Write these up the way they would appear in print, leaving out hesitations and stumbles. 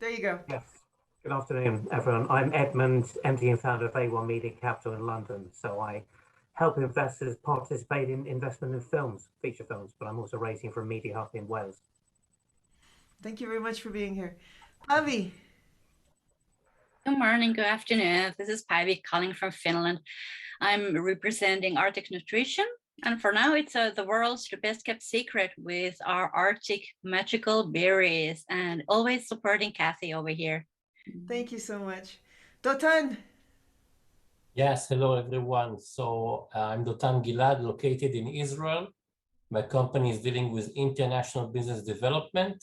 There you go. Yes. Good afternoon, everyone. I'm Edmund, MD and founder of A1 Media Capital in London. So I help investors participate in investment in films, feature films, but I'm also raising for a media hub in Wales. Thank you very much for being here. Avi. Good morning, good afternoon. This is Päivi calling from Finland. I'm representing Arctic Nutrition. And for now, it's the world's best kept secret with our Arctic magical berries, and always supporting Kathy over here. Thank you so much. Dotan. Yes, hello everyone. So I'm Dotan Gilad, located in Israel. My company is dealing with international business development.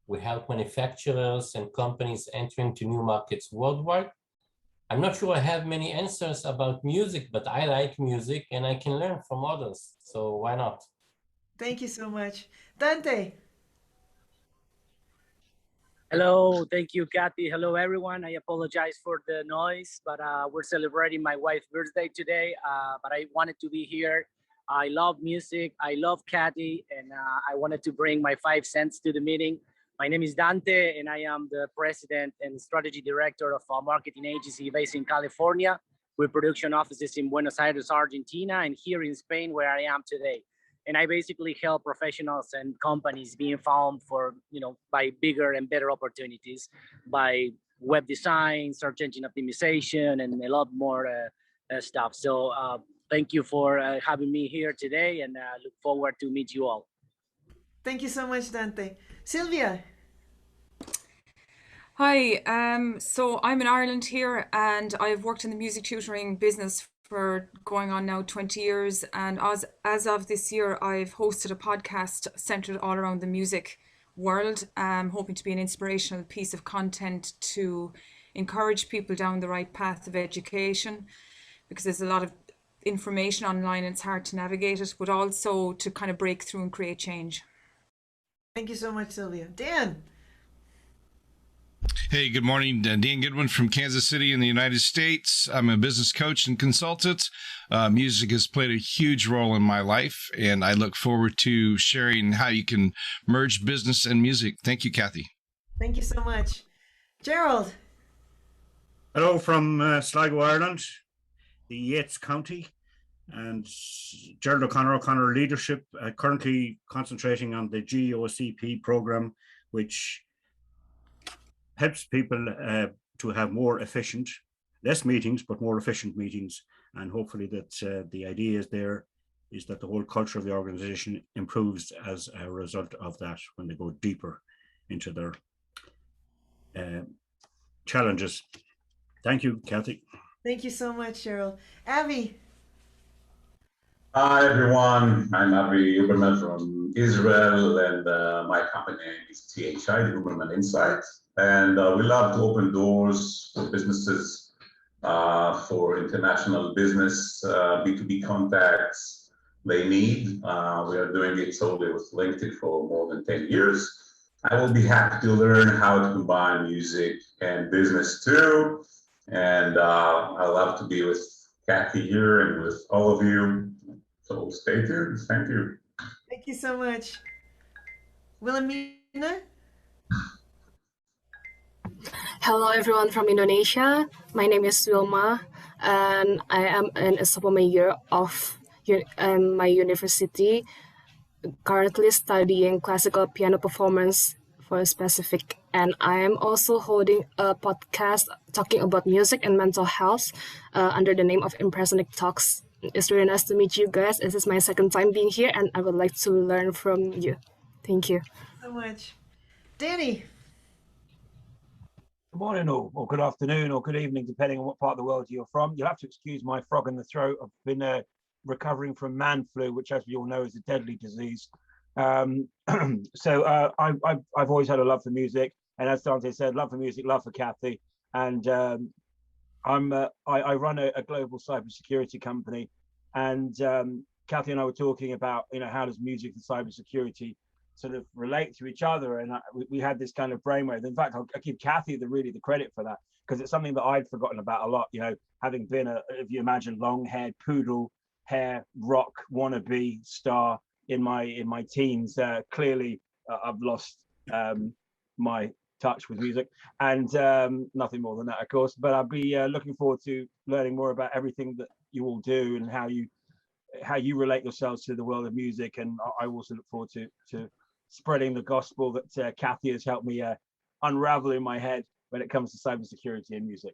We help manufacturers and companies enter into new markets worldwide. I'm not sure I have many answers about music, but I like music and I can learn from others. So why not? Thank you so much. Dante. Hello, thank you, Kathy. Hello, everyone. I apologize for the noise, but we're celebrating my wife's birthday today. But I wanted to be here. I love music. I love Kathy, and I wanted to bring my 5 cents to the meeting. My name is Dante, and I am the president and strategy director of a marketing agency based in California, with production offices in Buenos Aires, Argentina, and here in Spain, where I am today. And I basically help professionals and companies being found for, by bigger and better opportunities, by web design, search engine optimization, and a lot more stuff. So thank you for having me here today, and look forward to meet you all. Thank you so much, Dante. Sylvia. Hi, so I'm in Ireland here, and I've worked in the music tutoring business for going on now 20 years. And as of this year, I've hosted a podcast centered all around the music world, hoping to be an inspirational piece of content to encourage people down the right path of education, because there's a lot of information online and it's hard to navigate it, but also to kind of break through and create change. Thank you so much, Sylvia. Dan. Hey, good morning. Dan Goodwin from Kansas City in the United States. I'm a business coach and consultant. Music has played a huge role in my life, and I look forward to sharing how you can merge business and music. Thank you, Kathy. Thank you so much. Gerald. Hello from Sligo, Ireland, the Yates County, and Gerald O'Connor leadership, currently concentrating on the GOCP program, which helps people to have more efficient, less meetings, but more efficient meetings. And hopefully that the idea is that the whole culture of the organization improves as a result of that when they go deeper into their challenges. Thank you, Kathy. Thank you so much, Gerald. Avi. Hi, everyone. I'm Avi Uberman from Israel, and my company is THI, the Uberman Insight. And we love to open doors for businesses, for international business, B2B contacts they need. We are doing it solely with LinkedIn for more than 10 years. I will be happy to learn how to combine music and business too. And I love to be with Kathy here and with all of you. So stay tuned. Thank you. Thank you so much. Wilhelmina? Hello, everyone from Indonesia. My name is Wilma, and I am in a sophomore year of my university, currently studying classical piano performance for specific. And I am also holding a podcast talking about music and mental health under the name of Impressionic Talks. It's really nice to meet you guys. This is my second time being here, and I would like to learn from you. Thank you. So much. Danny. Good morning or good afternoon or good evening, depending on what part of the world you're from. You'll have to excuse my frog in the throat. I've been recovering from man flu, which, as we all know, is a deadly disease. So I've always had a love for music, and as Dante said, love for music, love for Kathy, and I run a global cybersecurity company, and Kathy and I were talking about how does music and cybersecurity sort of relate to each other, and we had this kind of brainwave. In fact, I'll give Kathy the credit for that, because it's something that I'd forgotten about a lot. Having been if you imagine, long-haired poodle hair rock wannabe star in my teens, clearly I've lost my touch with music, and nothing more than that, of course. But I'll be looking forward to learning more about everything that you all do and how you relate yourselves to the world of music. And I also look forward to spreading the gospel that Kathy has helped me unravel in my head when it comes to cybersecurity and music.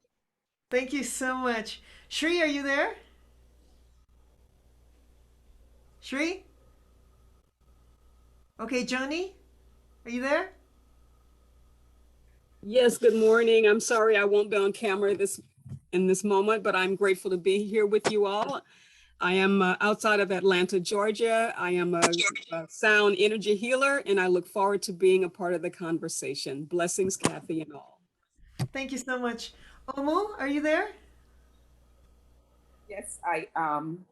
Thank you so much. Shri, are you there? Shri? Okay, Johnny, are you there? Yes, good morning. I'm sorry I won't be on camera in this moment, but I'm grateful to be here with you all. I am outside of Atlanta, Georgia. I am a sound energy healer, and I look forward to being a part of the conversation. Blessings, Kathy, and all. Thank you so much. Omo, are you there? Yes, I am.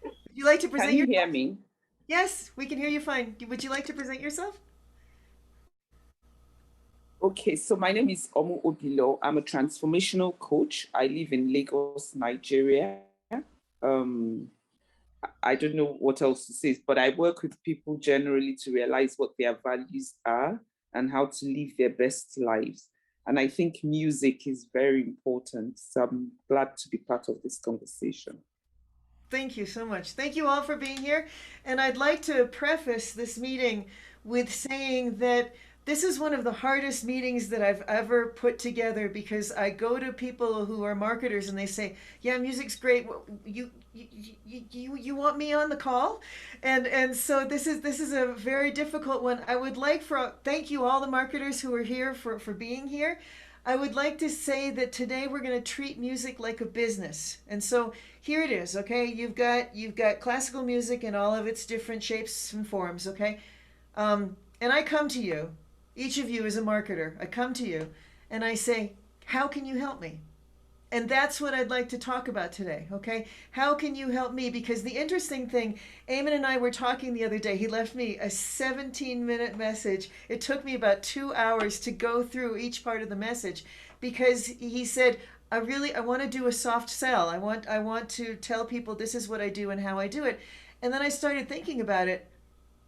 Would you like to present Can you yourself? hear me? Yes, we can hear you fine. Would you like to present yourself? Okay, so my name is Omu Obilo. I'm a transformational coach. I live in Lagos, Nigeria. I don't know what else to say, but I work with people generally to realize what their values are and how to live their best lives. And I think music is very important. So I'm glad to be part of this conversation. Thank you so much. Thank you all for being here. And I'd like to preface this meeting with saying that this is one of the hardest meetings that I've ever put together, because I go to people who are marketers and they say, "Yeah, music's great. You want me on the call?" And so this is a very difficult one. I would like thank you all the marketers who are here for being here. I would like to say that today we're going to treat music like a business. And so here it is, okay? You've got classical music in all of its different shapes and forms, okay? And I come to you, each of you is a marketer. I come to you and I say, how can you help me? And that's what I'd like to talk about today, okay? How can you help me? Because the interesting thing, Eamon and I were talking the other day. He left me a 17-minute message. It took me about 2 hours to go through each part of the message, because he said, I want to do a soft sell. I want to tell people this is what I do and how I do it. And then I started thinking about it.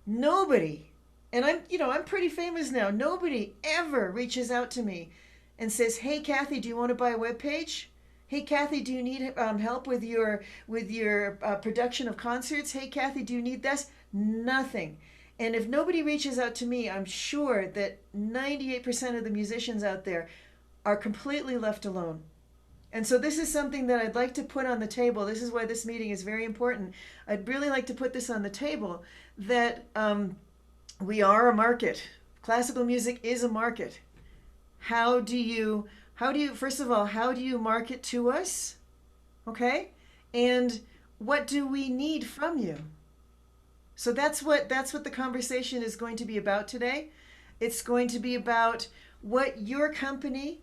Nobody, and I'm pretty famous now, nobody ever reaches out to me and says, hey, Kathy, do you want to buy a web page? Hey, Kathy, do you need help with your production of concerts? Hey, Kathy, do you need this? Nothing. And if nobody reaches out to me, I'm sure that 98% of the musicians out there are completely left alone. And so this is something that I'd like to put on the table. This is why this meeting is very important. I'd really like to put this on the table, that we are a market. Classical music is a market. How do you, first of all, how do you market to us? Okay? And what do we need from you? So that's what the conversation is going to be about today. It's going to be about what your company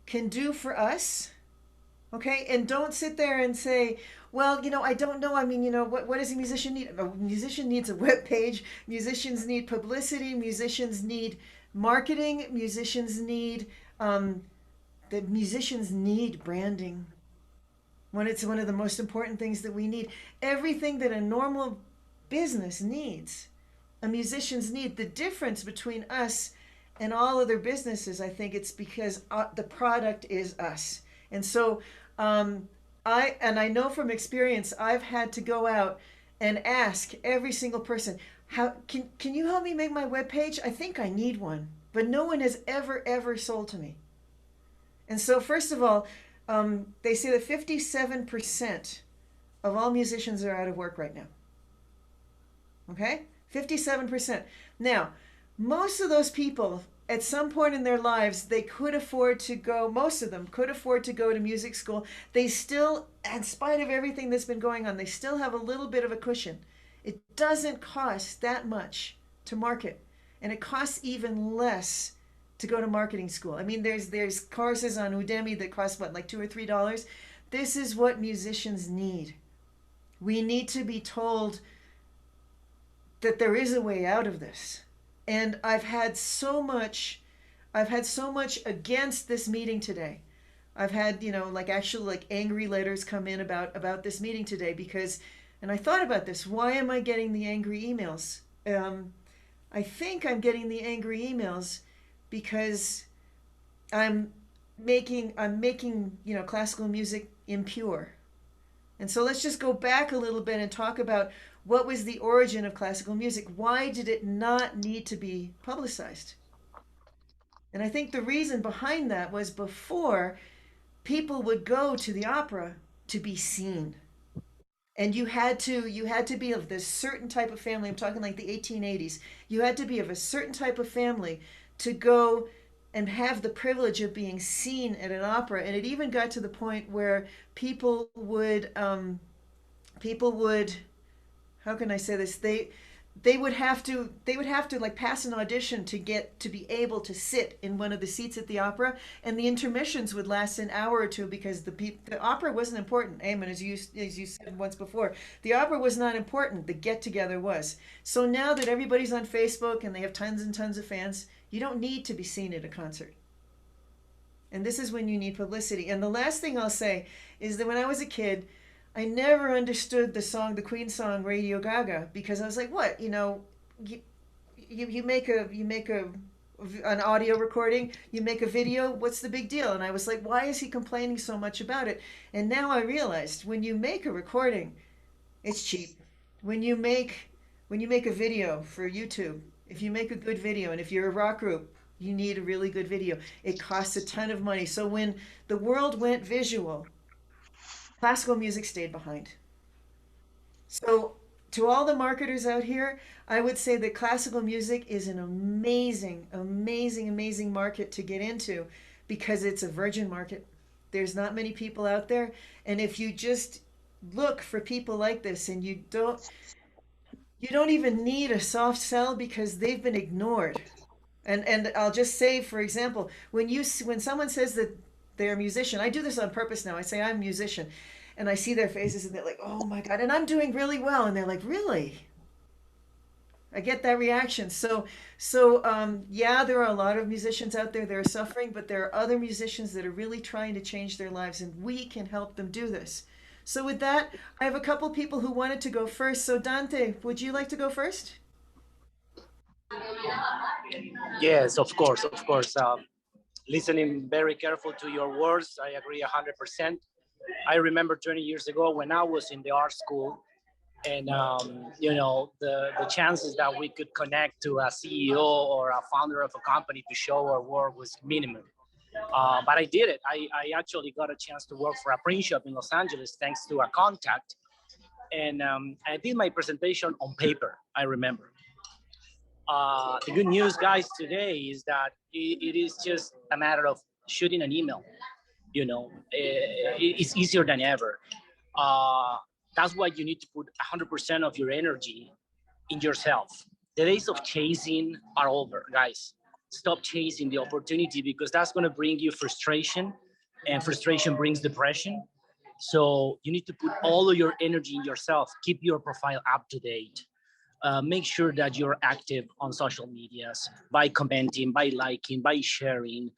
can do for us. Okay? And don't sit there and say, well, I don't know. I mean, what does a musician need? A musician needs a web page. Musicians need publicity. Musicians need marketing. Musicians need branding. It's one of the most important things that we need. Everything that a normal business needs, a musicians need. The difference between us and all other businesses, I think it's because the product is us. And so I know from experience, I've had to go out and ask every single person, how can you help me make my webpage? I think I need one, but no one has ever sold to me. And so first of all, they say that 57% of all musicians are out of work right now. Okay? 57%. Now, most of those people, at some point in their lives, they could afford to go, most of them could afford to go to music school. They still, in spite of everything that's been going on, they still have a little bit of a cushion. It doesn't cost that much to market, and it costs even less to go to marketing school. I mean, there's courses on Udemy that cost what, like $2 or $3? This is what musicians need. We need to be told that there is a way out of this. And I've had so much against this meeting today. I've had, actually angry letters come in about this meeting today, because, and I thought about this, why am I getting the angry emails? I think I'm getting the angry emails because I'm making classical music impure. And so let's just go back a little bit and talk about what was the origin of classical music. Why did it not need to be publicized? And I think the reason behind that was before, people would go to the opera to be seen. And you had to be of this certain type of family. I'm talking like the 1880s. You had to be of a certain type of family to go and have the privilege of being seen at an opera. And it even got to the point where people would, how can I say this? They would have to like pass an audition to get to be able to sit in one of the seats at the opera, and the intermissions would last an hour or two because the opera wasn't important. Eamon, as you said once before, the opera was not important. The get together was. So now that everybody's on Facebook and they have tons and tons of fans, you don't need to be seen at a concert. And this is when you need publicity. And the last thing I'll say is that when I was a kid, I never understood the Queen song Radio Gaga, because I was like, what? You make an audio recording, you make a video, what's the big deal? And I was like, why is he complaining so much about it? And now I realized when you make a recording, it's cheap. When you make a video for YouTube, if you make a good video, and if you're a rock group, you need a really good video. It costs a ton of money. So when the world went visual, classical music stayed behind. So to all the marketers out here, I would say that classical music is an amazing, amazing, amazing market to get into, because it's a virgin market. There's not many people out there. And if you just look for people like this, and you don't even need a soft sell, because they've been ignored. And I'll just say, for example, when someone says that they're a musician, I do this on purpose now. I say I'm a musician, and I see their faces, and they're like, "Oh my God!" And I'm doing really well, and they're like, "Really?" I get that reaction. Yeah, there are a lot of musicians out there that are suffering, but there are other musicians that are really trying to change their lives, and we can help them do this. So with that, I have a couple people who wanted to go first. So Dante, would you like to go first? Yes, of course, of course. Listening very careful to your words, I agree 100%. I remember 20 years ago when I was in the art school, and the chances that we could connect to a CEO or a founder of a company to show our work was minimum. But I did it. I actually got a chance to work for a print shop in Los Angeles thanks to a contact, and I did my presentation on paper, I remember. The good news, guys, today is that it is just a matter of shooting an email. It's easier than ever. That's why you need to put 100% of your energy in yourself. The days of chasing are over, guys. Stop chasing the opportunity, because that's going to bring you frustration, and frustration brings depression. So you need to put all of your energy in yourself. Keep your profile up to date. Make sure that you're active on social medias by commenting, by liking, by sharing.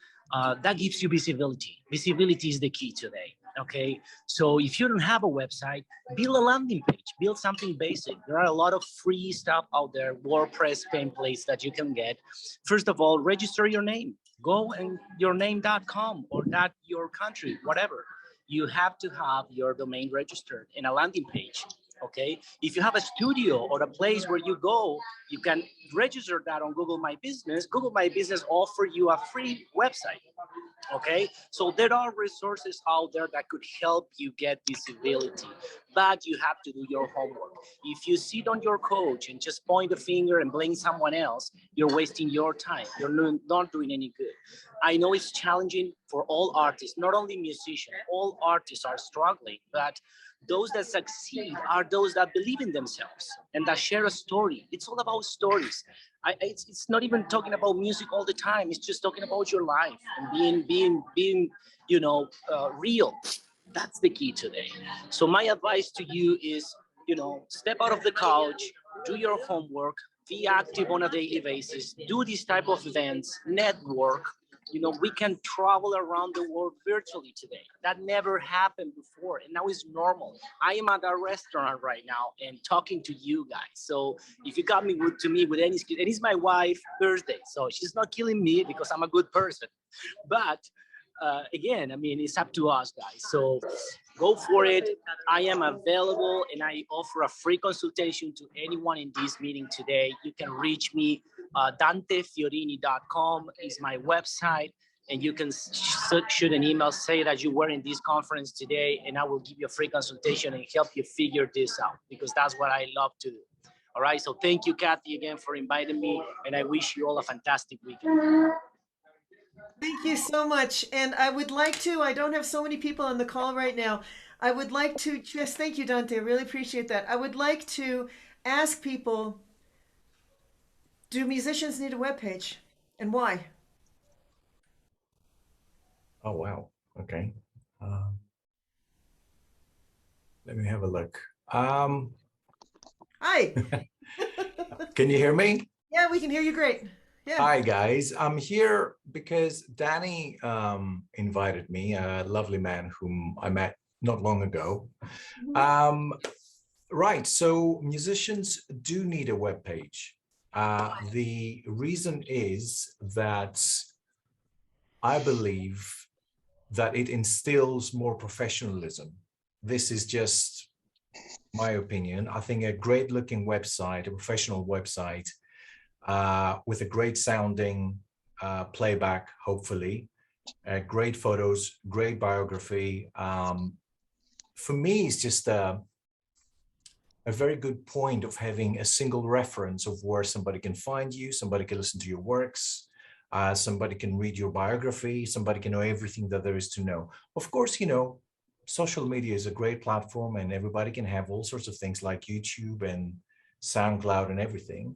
That gives you visibility. Visibility is the key today. Okay, so if you don't have a website, build a landing page, build something basic. There are a lot of free stuff out there, WordPress templates that you can get. First of all, register your name. Go and yourname.com or your country, whatever. You have to have your domain registered in a landing page. Okay, if you have a studio or a place where you go, you can register that on Google My Business. Google My Business offers you a free website. Okay, so there are resources out there that could help you get visibility, but you have to do your homework. If you sit on your couch and just point a finger and blame someone else, you're wasting your time. You're not doing any good. I know it's challenging for all artists, not only musicians. All artists are struggling, but those that succeed are those that believe in themselves and that share a story. It's all about stories. It's not even talking about music all the time. It's just talking about your life and being real. That's the key today. So my advice to you is, step out of the couch, do your homework, be active on a daily basis, do these type of events, network, You know, we can travel around the world virtually today. That never happened before, and now it's normal. I am at a restaurant right now and talking to you guys. So if you got me with any, it is my wife's birthday, so she's not killing me because I'm a good person. But again, I mean, it's up to us, guys. So go for it. I am available, and I offer a free consultation to anyone in this meeting today. You can reach me. DanteFiorini.com is my website, and you can shoot an email, say that you were in this conference today, and I will give you a free consultation and help you figure this out, because that's what I love to do. All right, so thank you, Kathy, again for inviting me, and I wish you all a fantastic weekend. Thank you so much. And I would like to, I don't have so many people on the call right now. I would like to just, thank you, Dante. I really appreciate that. I would like to ask people, do musicians need a webpage, and why? Oh, wow. Okay. Let me have a look. Hi. Can you hear me? Yeah, we can hear you great. Yeah. Hi, guys. I'm here because Danny invited me, a lovely man whom I met not long ago. Right. So musicians do need a webpage. The reason is that I believe that it instills more professionalism. This is just my opinion. I think a great looking website, a professional website, with a great sounding playback, hopefully, great photos, great biography. For me, it's just a very good point of having a single reference of where somebody can find you, somebody can listen to your works, somebody can read your biography, somebody can know everything that there is to know. Of course, you know, social media is a great platform and everybody can have all sorts of things like YouTube and SoundCloud and everything.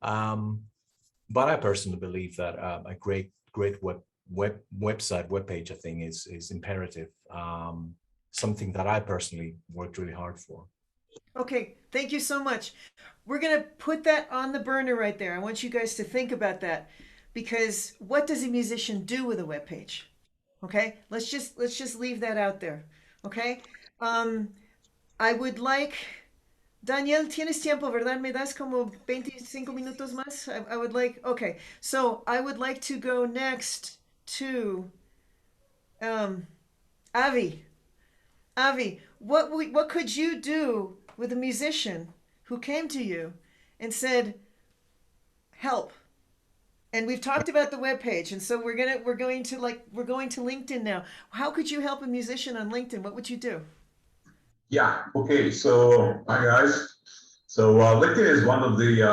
But I personally believe that a great webpage, I think, is imperative. Something that I personally worked really hard for. Okay, thank you so much. We're gonna put that on the burner right there. I want you guys to think about that, because what does a musician do with a webpage? Okay, let's just leave that out there. Okay, I would like, Daniel, tienes tiempo, ¿verdad? Me das como 25 minutos más. I would like, okay, so I would like to go next to Avi. Avi, what could you do with a musician who came to you and said, help? And we've talked about the webpage, and so we're going to LinkedIn now. How could you help a musician on LinkedIn? What would you do? Yeah. Okay. So hi guys. So LinkedIn is one of the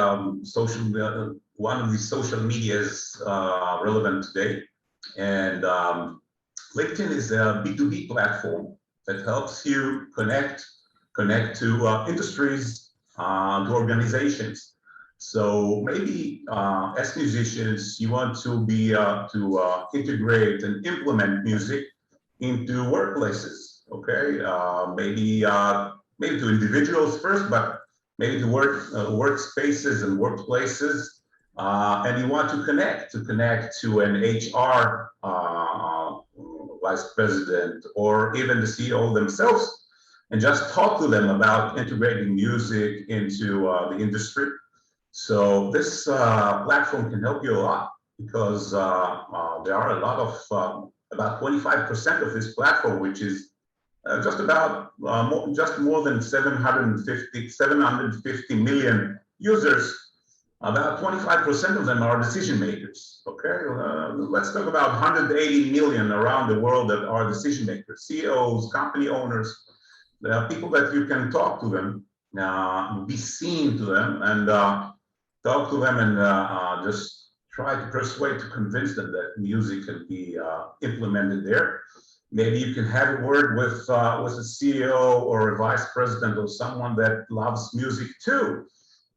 social medias relevant today, and LinkedIn is a B2B platform that helps you connect to industries, to organizations. So maybe as musicians, you want to be to integrate and implement music into workplaces. Okay, maybe to individuals first, but maybe to workspaces and workplaces, and you want to connect to an HR vice president or even the CEO themselves, and just talk to them about integrating music into the industry. So this platform can help you a lot, because there are a lot of about 25% of this platform, which is just more than 750 million users. About 25% of them are decision makers. Okay, let's talk about 180 million around the world that are decision makers, CEOs, company owners. There are people that you can talk to them, be seen to them, and talk to them, and just try to persuade, to convince them that music can be implemented there. Maybe you can have a word with a CEO or a vice president or someone that loves music too,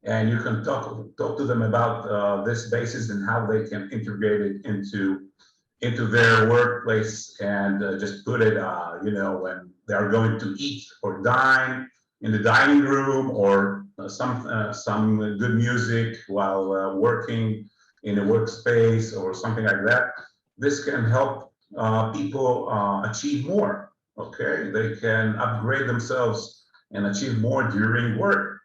and you can talk to them about this basis and how they can integrate it into their workplace, and just put it, you know, when they are going to eat or dine in the dining room, or some good music while working in a workspace or something like that. this can help people achieve more. Okay, they can upgrade themselves and achieve more during work.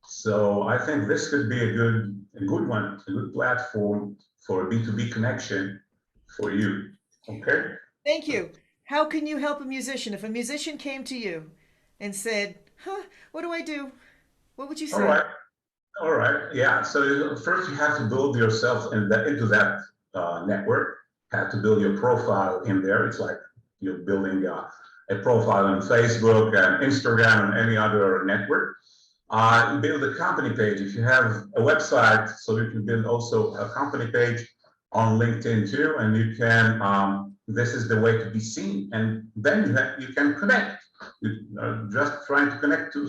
So I think this could be a good one, a good platform for a B2B connection for you. Okay. Thank you. How can you help a musician? If a musician came to you and said, "Huh, what do I do?" What would you say? All right. All right. Yeah. So first you have to build yourself into that network. Have to build your profile in there. It's like you're building a profile on Facebook and Instagram and any other network. Build a company page. If you have a website, so you can build also a company page on LinkedIn too, and you can. This is the way to be seen, and then you can connect. Just trying to connect to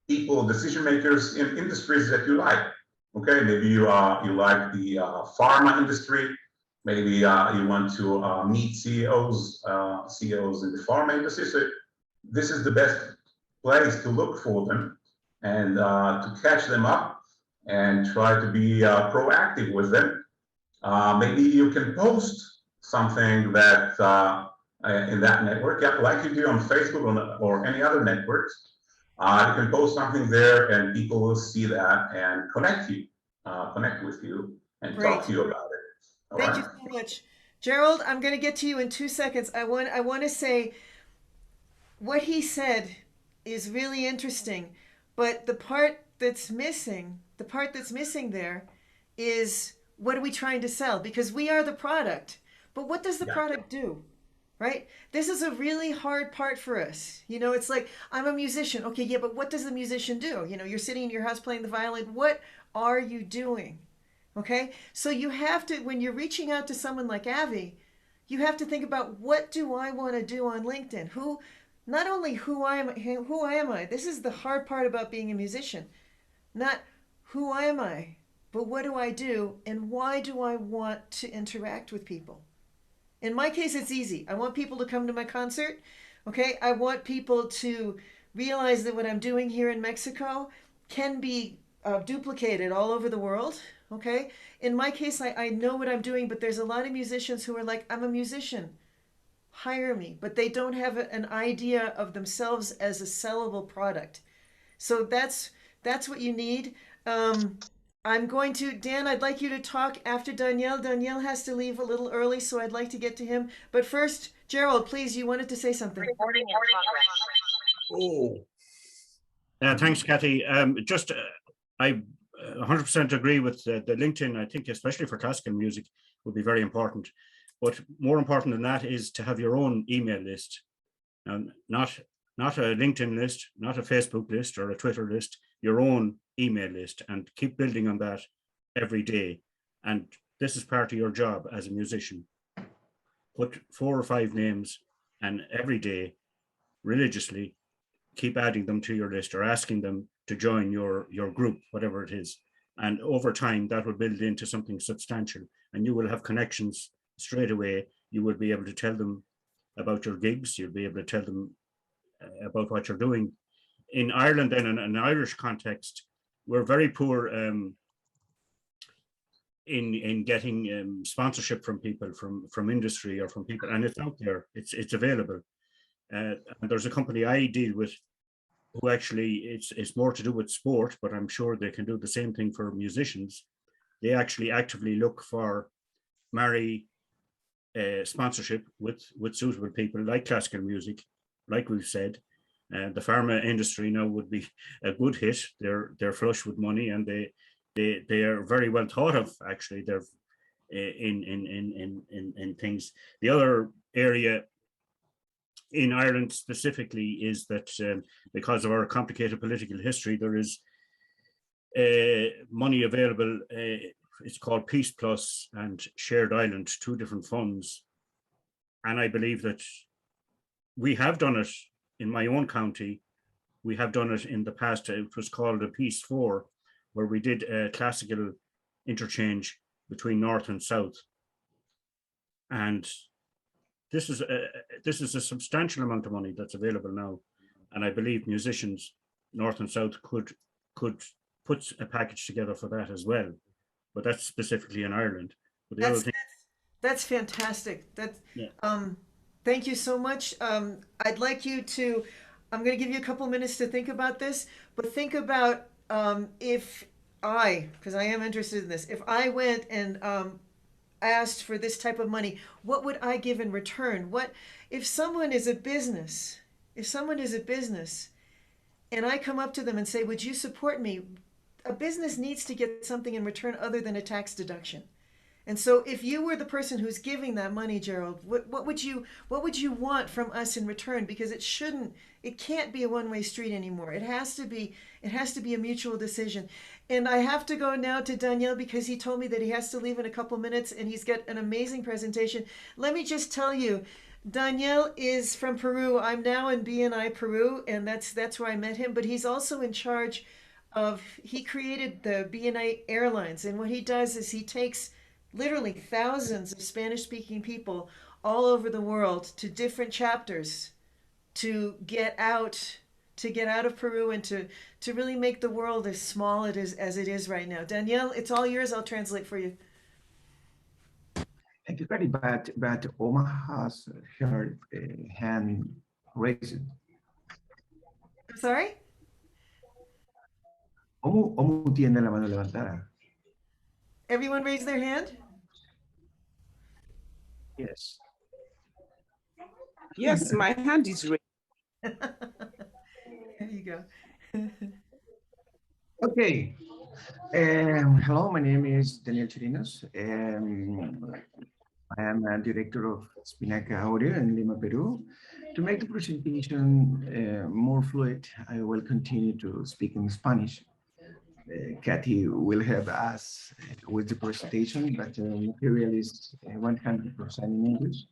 people, decision makers in industries that you like. Okay, maybe you like the pharma industry. Maybe you want to meet CEOs in the pharma industry. So this is the best place to look for them and to catch them up and try to be proactive with them. Maybe you can post something that in that network, yeah, like you do on Facebook or any other networks. You can post something there, and people will see that and connect with you, and Great. talk to you about it. All Thank right? you so much. Gerald, I'm going to get to you in 2 seconds. I want to say what he said is really interesting, but the part that's missing there is, what are we trying to sell? Because we are the product, but what does the product do? Right? This is a really hard part for us. You know, it's like, I'm a musician. Okay, yeah, but what does the musician do? You know, you're sitting in your house playing the violin. What are you doing? Okay? So you have to, when you're reaching out to someone like Avi, you have to think about, what do I want to do on LinkedIn? Not only who am I? This is the hard part about being a musician. Not who am I, but what do I do, and why do I want to interact with people? In my case, it's easy. I want people to come to my concert. Okay. I want people to realize that what I'm doing here in Mexico can be duplicated all over the world. Okay. In my case, I know what I'm doing, but there's a lot of musicians who are like, I'm a musician, hire me, but they don't have an idea of themselves as a sellable product. So that's what you need. I'm going to, Dan, I'd like you to talk after Danielle. Danielle has to leave a little early, so I'd like to get to him. But first, Gerald, please, you wanted to say something. Recording in progress. Oh. Thanks, Kathy. I 100% agree with the LinkedIn. I think, especially for classical music, would be very important. But more important than that is to have your own email list. Not a LinkedIn list, not a Facebook list or a Twitter list, your own email list, and keep building on that every day. And this is part of your job as a musician. Put 4 or 5 names, and every day, religiously, keep adding them to your list or asking them to join your group, whatever it is. And over time, that will build into something substantial, and you will have connections straight away. You will be able to tell them about your gigs. You'll be able to tell them about what you're doing. In Ireland, and in an Irish context, we're very poor in getting sponsorship from people, from industry or from people, and it's out there. It's available. And there's a company I deal with who actually, it's more to do with sport, but I'm sure they can do the same thing for musicians. They actually actively look for sponsorship with suitable people, like classical music, like we've said. The pharma industry now would be a good hit. They're flush with money, and they are very well thought of. Actually, they're in things. The other area in Ireland specifically is that because of our complicated political history, there is money available. It's called Peace Plus and Shared Island, 2 different funds, and I believe that we have done it. In my own county, we have done it in the past. It was called a Peace 4, where we did a classical interchange between North and South. And this is a substantial amount of money that's available now. And I believe musicians, North and South, could put a package together for that as well. But that's specifically in Ireland. But the other thing, That's fantastic. Yeah. Thank you so much. I'd like you to, I'm going to give you a couple minutes to think about this, but think about if because I am interested in this, if I went and asked for this type of money, what would I give in return? What if someone is a business? If someone is a business and I come up to them and say, "Would you support me?" A business needs to get something in return other than a tax deduction. And so if you were the person who's giving that money, Gerald, what would you want from us in return? Because it can't be a one-way street anymore. It has to be a mutual decision. And I have to go now to Daniel because he told me that he has to leave in a couple minutes and he's got an amazing presentation. Let me just tell you, Daniel is from Peru. I'm now in BNI Peru, and that's where I met him, but he's also in charge he created the BNI Airlines, and what he does is he takes literally thousands of Spanish speaking people all over the world to different chapters to get out of Peru and to really make the world as small as it is right now. Danielle, it's all yours. I'll translate for you. Thank you, Patty, but Omar has her hand raised. I'm sorry? Omu tiene la mano levantada. Everyone raise their hand? Yes. Yes, my hand is raised. There you go. Okay. Hello, my name is Daniel Charinas. I am a director of Spinaca Audio in Lima, Peru. To make the presentation more fluid, I will continue to speak in Spanish. Kathy will help us with the presentation, but the material is 100% in English.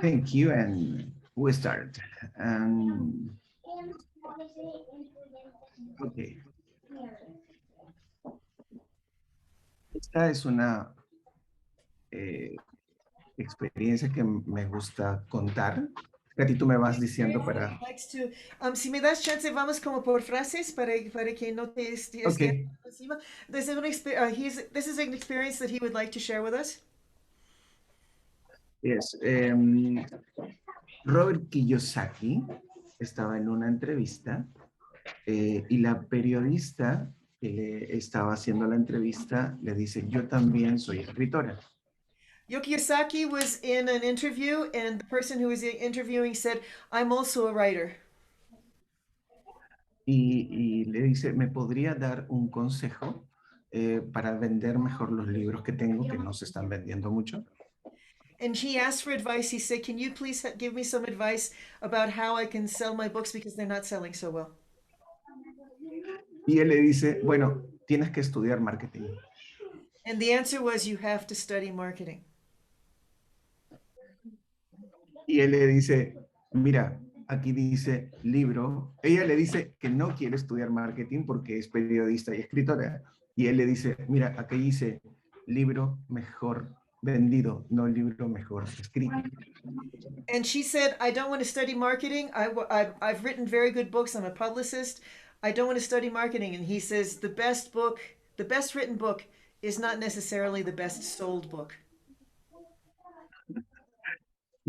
Thank you, and we start. Okay. Esta es una experiencia que me gusta contar. Katy, tú me vas diciendo para... Si me das chance, vamos como por frases para que no te esté Okay. encima. This is an experience that he would like to share with us. Yes. Robert Kiyosaki estaba en una entrevista y la periodista que le estaba haciendo la entrevista le dice, yo también soy escritora. Kiyosaki was in an interview and the person who was interviewing said, I'm also a writer. Y le dice, ¿me podría dar un consejo para vender mejor los libros que tengo que no se están vendiendo mucho? And he asked for advice. He said, can you please give me some advice about how I can sell my books because they're not selling so well? Y él le dice, bueno, tienes que estudiar marketing. And the answer was, you have to study marketing. Y él le dice, mira, aquí dice libro. Ella le dice que no quiere estudiar marketing porque es periodista y escritora. Y él le dice, mira, aquí dice libro mejor vendido, no libro mejor escrito. And she said, I don't want to study marketing. I've written very good books. I'm a publicist. I don't want to study marketing. And he says, the best written book is not necessarily the best sold book.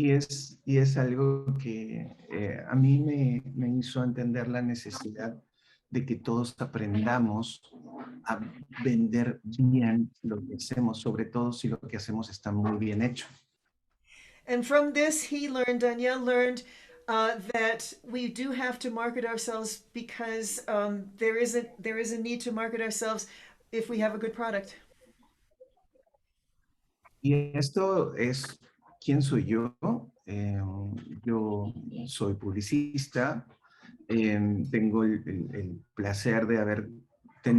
Y es algo que a mí me hizo entender la necesidad de que todos aprendamos a vender bien lo que hacemos, sobre todo si lo que hacemos está muy bien hecho. And from this, Danielle learned that we do have to market ourselves because there is a need to market ourselves if we have a good product. Y esto es quién soy yo. Yo soy publicista. Tengo el placer de haber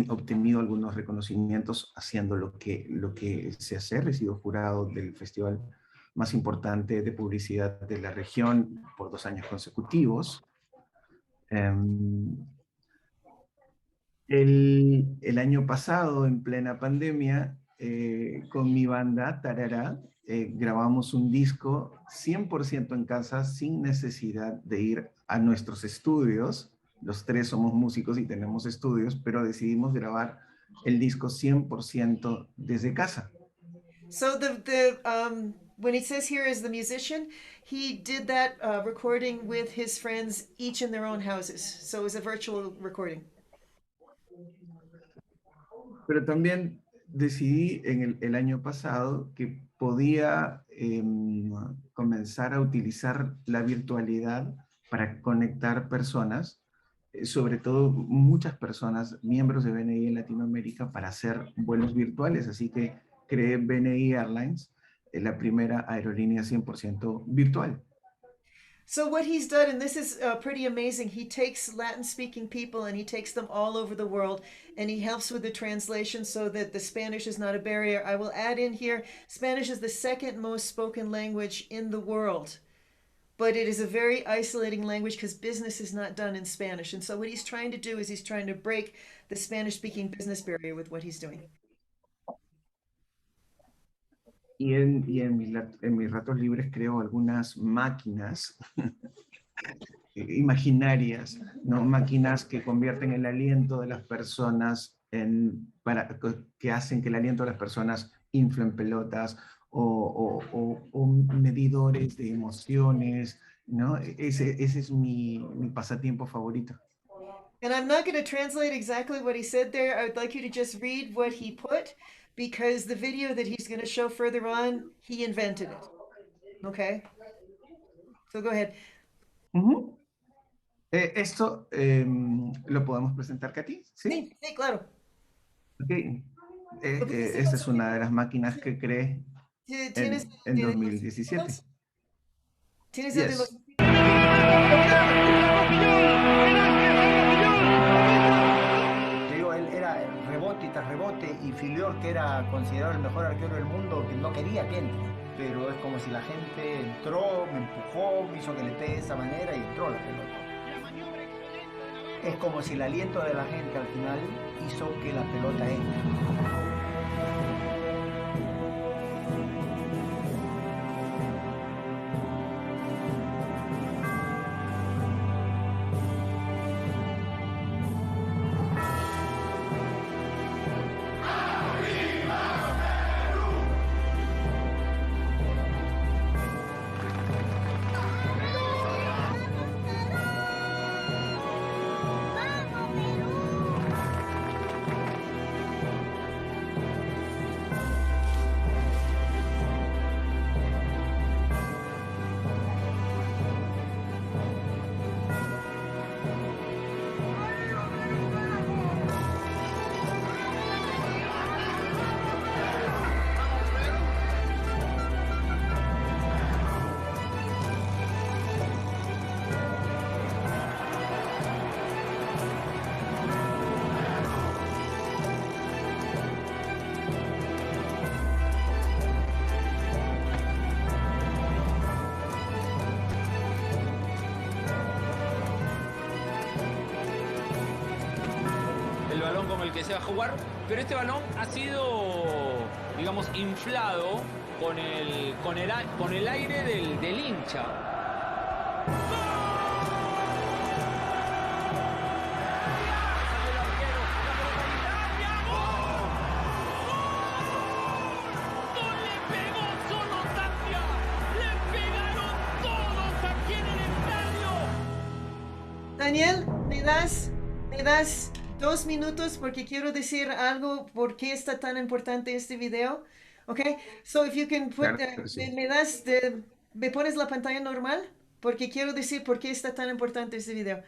obtenido algunos reconocimientos haciendo lo que sé hacer. He sido jurado del festival más importante de publicidad de la región por 2 años consecutivos. El año pasado, en plena pandemia, con mi banda, Tarara, grabamos un disco 100% en casa, sin necesidad de ir a nuestros estudios. Los 3 somos músicos y tenemos estudios, pero decidimos grabar el disco 100% desde casa. So when it says here as the musician, he did that recording with his friends, each in their own houses. So it was a virtual recording. Pero también decidí en el año pasado que podía comenzar a utilizar la virtualidad para conectar personas, sobre todo muchas personas, miembros de BNI en Latinoamérica, para hacer vuelos virtuales. Así que creé BNI Airlines, la primera aerolínea 100% virtual. So what he's done, and this is pretty amazing, he takes Latin-speaking people and he takes them all over the world, and he helps with the translation so that the Spanish is not a barrier. I will add in here, Spanish is the second most spoken language in the world, but it is a very isolating language because business is not done in Spanish. And so what he's trying to do is he's trying to break the Spanish-speaking business barrier with what he's doing. Y en mis ratos libres creo algunas máquinas imaginarias, ¿no? Máquinas que convierten el aliento de las personas que hacen que el aliento de las personas inflen pelotas o medidores de emociones, ¿no? Ese es mi pasatiempo favorito. And I'm not going to translate exactly what he said there. I would like you to just read what he put, because the video that he's going to show further on, he invented it. Okay? So go ahead. Esto lo podemos presentar, Katy. Sí, sí, claro. Okay. Esta es una de las máquinas que creé en 2017. ¿Tienes el de los... Él era rebote tras rebote, y Filior, que era considerado el mejor arquero del mundo, que no quería que entre. Pero es como si la gente entró, me empujó, me hizo que le pegue de esa manera y entró la pelota. Es como si el aliento de la gente al final hizo que la pelota entre. Con el que se va a jugar, pero este balón ha sido, digamos, inflado con el aire del hincha. Daniel, ¿me das 2 minutos porque quiero decir algo por qué está tan importante este video? Okay, so if you can put, me pones la pantalla normal porque quiero decir por qué está tan importante este video.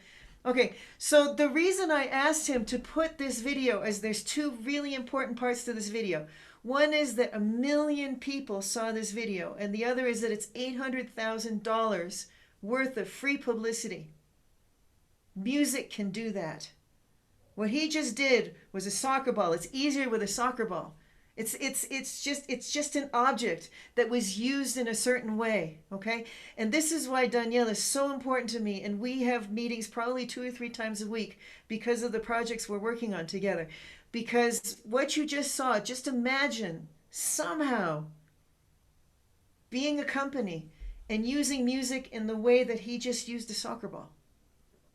Okay, so the reason I asked him to put this video is there's two really important parts to this video. One is that 1 million people saw this video, and the other is that it's $800,000 worth of free publicity. Music can do that. What he just did was a soccer ball. It's easier with a soccer ball. It's just an object that was used in a certain way, okay? And this is why Danielle is so important to me, and we have meetings probably 2 or 3 times a week because of the projects we're working on together. Because what you just saw, just imagine somehow being a company and using music in the way that he just used a soccer ball.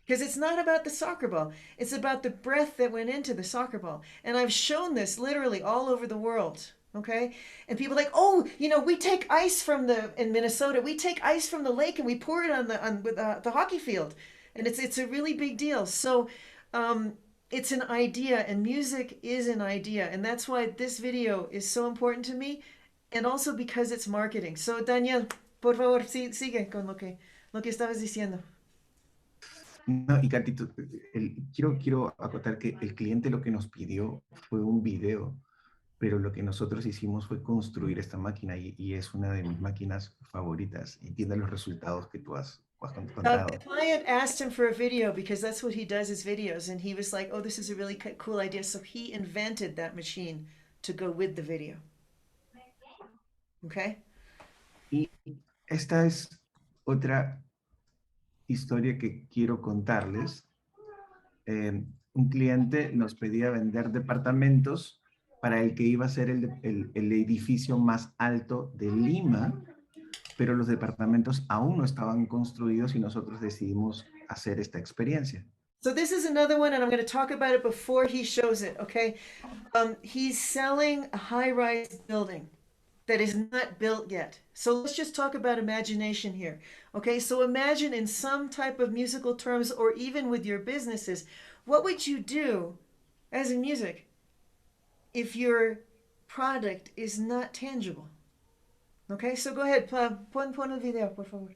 Because it's not about the soccer ball. It's about the breath that went into the soccer ball. And I've shown this literally all over the world. Okay, and people are like, oh, we take ice from in Minnesota, we take ice from the lake and we pour it on the hockey field, and it's a really big deal. So um, it's an idea, and music is an idea, and that's why this video is so important to me, and also because it's marketing. So Daniel, por favor, sigue con lo que estabas diciendo. No, y Katy, quiero acotar que el cliente lo que nos pidió fue un video, pero lo que nosotros hicimos fue construir esta máquina y es una de mis máquinas favoritas y tiene los resultados que tú has The contado. client asked him for a video because that's what he does, his videos, and he was like, oh, this is a really cool idea. So he invented that machine to go with the video. Okay? Y esta es otra historia que quiero contarles. Un cliente nos pedía vender departamentos para el que iba a ser el edificio más alto de Lima, pero los departamentos aún no estaban construidos y nosotros decidimos hacer esta experiencia. So this is another one, and I'm going to talk about it before he shows it, okay? He's selling a high-rise building that is not built yet. So let's just talk about imagination here, okay? So imagine in some type of musical terms, or even with your businesses, what would you do as in music if your product is not tangible? Okay, so go ahead, pon el video, por favor.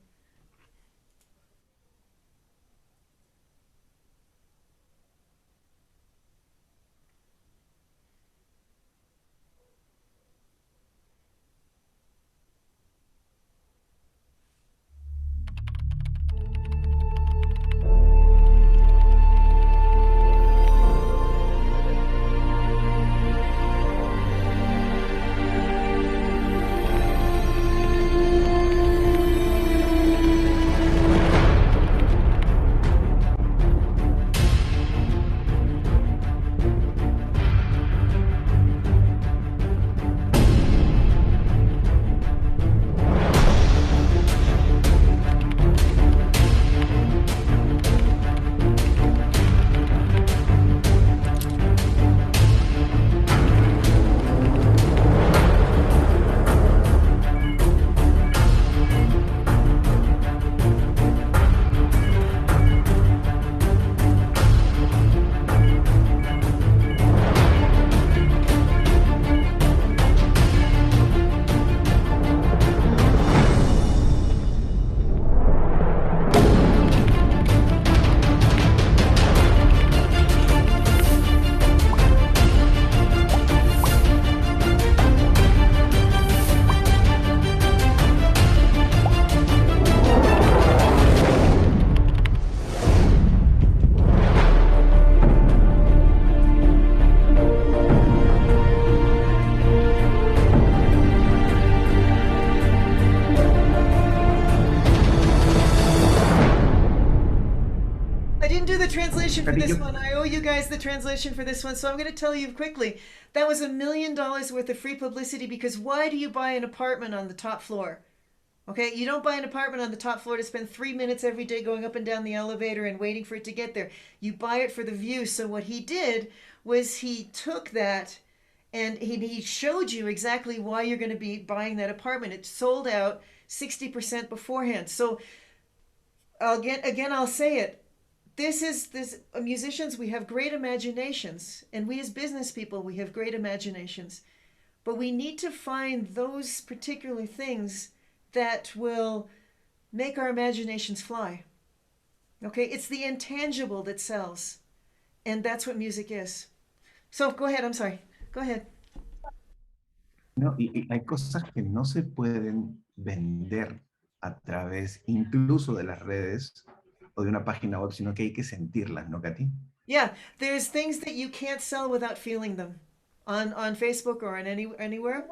Translation for this one. I owe you guys the translation for this one, so I'm going to tell you quickly. That was $1 million worth of free publicity, because why do you buy an apartment on the top floor? Okay, you don't buy an apartment on the top floor to spend 3 minutes every day going up and down the elevator and waiting for it to get there. You buy it for the view. So what he did was he took that and he showed you exactly why you're going to be buying that apartment. It sold out 60% beforehand. So again, I'll say it. This musicians, we have great imaginations, and we as business people, we have great imaginations, but we need to find those particular things that will make our imaginations fly. Okay, it's the intangible that sells, and that's what music is. So go ahead, I'm sorry, go ahead. No, y hay cosas que no se pueden vender a través incluso de las redes o de una página web, sino que hay que sentirlas, ¿no, Katy? Yeah, there's things that you can't sell without feeling them on Facebook or on anywhere.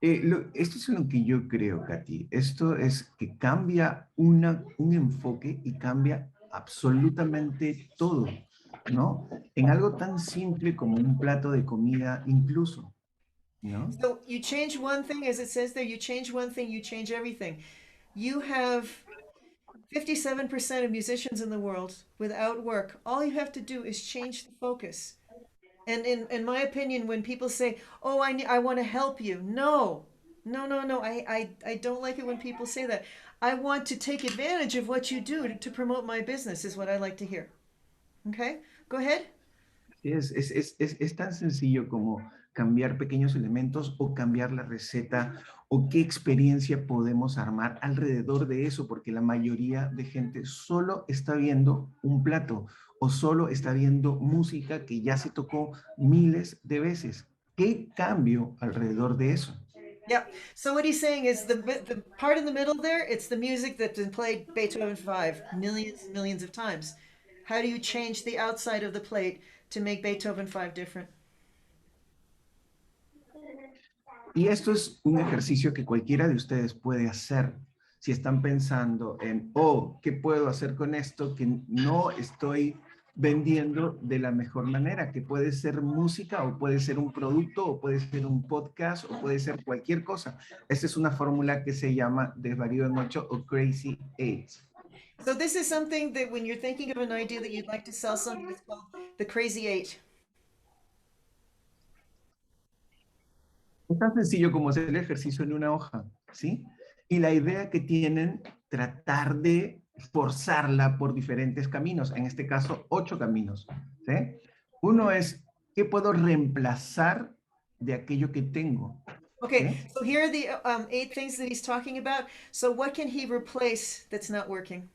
Esto es lo que yo creo, Katy. Esto es que cambia un enfoque y cambia absolutamente todo, ¿no? En algo tan simple como un plato de comida incluso, ¿no? So you change one thing, as it says there, you change one thing, you change everything. You have 57% of musicians in the world without work. All you have to do is change the focus. And in my opinion, when people say, "Oh, I want to help you," no, no, I don't like it when people say that. I want to take advantage of what you do to promote my business, is what I like to hear. Okay, go ahead. Es tan sencillo como cambiar pequeños elementos o cambiar la receta o qué experiencia podemos armar alrededor de eso, porque la mayoría de gente solo está viendo un plato o solo está viendo música que ya se tocó miles de veces. ¿Qué cambio alrededor de eso? Yeah. So what he's saying is the part in the middle there, it's the music that's been played Beethoven 5 millions and millions of times. How do you change the outside of the plate to make Beethoven 5 different? Y esto es un ejercicio que cualquiera de ustedes puede hacer. Si están pensando en, oh, ¿qué puedo hacer con esto que no estoy vendiendo de la mejor manera? Que puede ser música o puede ser un producto o puede ser un podcast o puede ser cualquier cosa. Esta es una fórmula que se llama desvarío en 8 o Crazy 8. So this is something that when you're thinking of an idea that you'd like to sell something, it's called the Crazy 8. Es tan sencillo como hacer el ejercicio en una hoja, ¿sí? Y la idea que tienen, tratar de forzarla por diferentes caminos, en este caso 8 caminos, ¿sí? Uno es, ¿qué puedo reemplazar de aquello que tengo? Okay, ¿Sí? so here are the 8 things that he's talking about. So what can he replace that's not working?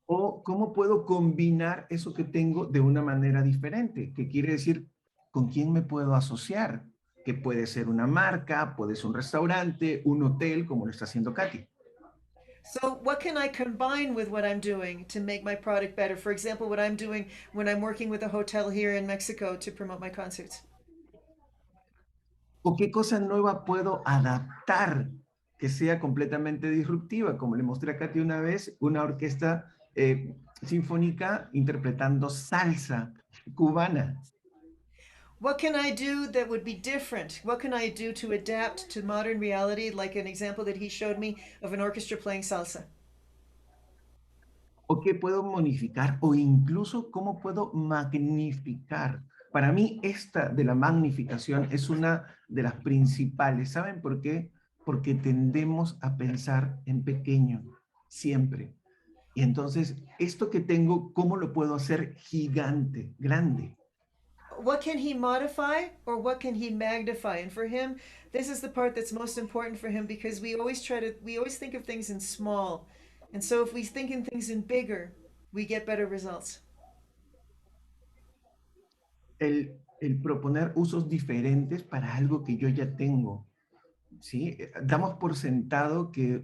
O cómo puedo combinar eso que tengo de una manera diferente, que quiere decir, ¿con quién me puedo asociar? Que puede ser una marca, puede ser un restaurante, un hotel, como lo está haciendo Katy. So what can I combine with what I'm doing to make my product better? For example, what I'm doing when I'm working with a hotel here in Mexico to promote my concerts. ¿O qué cosa nueva puedo adaptar que sea completamente disruptiva? Como le mostré a Katy una vez, una orquesta sinfónica interpretando salsa cubana. What can I do that would be different? What can I do to adapt to modern reality, like an example that he showed me of an orchestra playing salsa? ¿O qué puedo modificar? O incluso cómo puedo magnificar. Para mí esta de la magnificación es una de las principales. ¿Saben por qué? Porque tendemos a pensar en pequeño, siempre. Y entonces, esto que tengo, ¿cómo lo puedo hacer gigante, grande? What can he modify or what can he magnify? And for him, this is the part that's most important for him because we always think of things in small. And so if we think in things in bigger, we get better results. El proponer usos diferentes para algo que yo ya tengo. ¿Sí? Damos por sentado que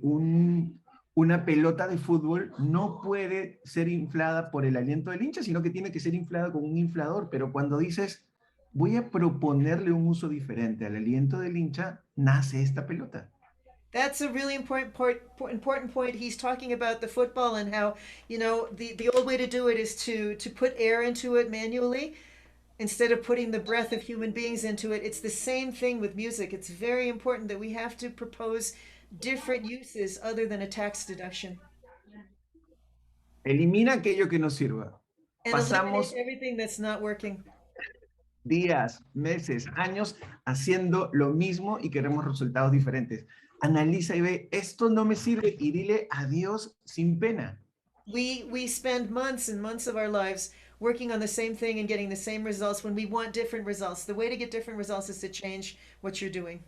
una pelota de fútbol no puede ser inflada por el aliento del hincha, sino que tiene que ser inflada con un inflador. Pero cuando dices, voy a proponerle un uso diferente al aliento del hincha, nace esta pelota. That's a really important point. He's talking about the football and how, the old way to do it is to put air into it manually instead of putting the breath of human beings into it. It's the same thing with music. It's very important that we have to propose different uses other than a tax deduction. Elimina aquello que no sirva. And Pasamos eliminate everything that's not working. días, meses, años haciendo lo mismo y queremos resultados diferentes. Analiza y ve, esto no me sirve y dile adiós sin pena. We spend months and months of our lives working on the same thing and getting the same results when we want different results. The way to get different results is to change what you're doing.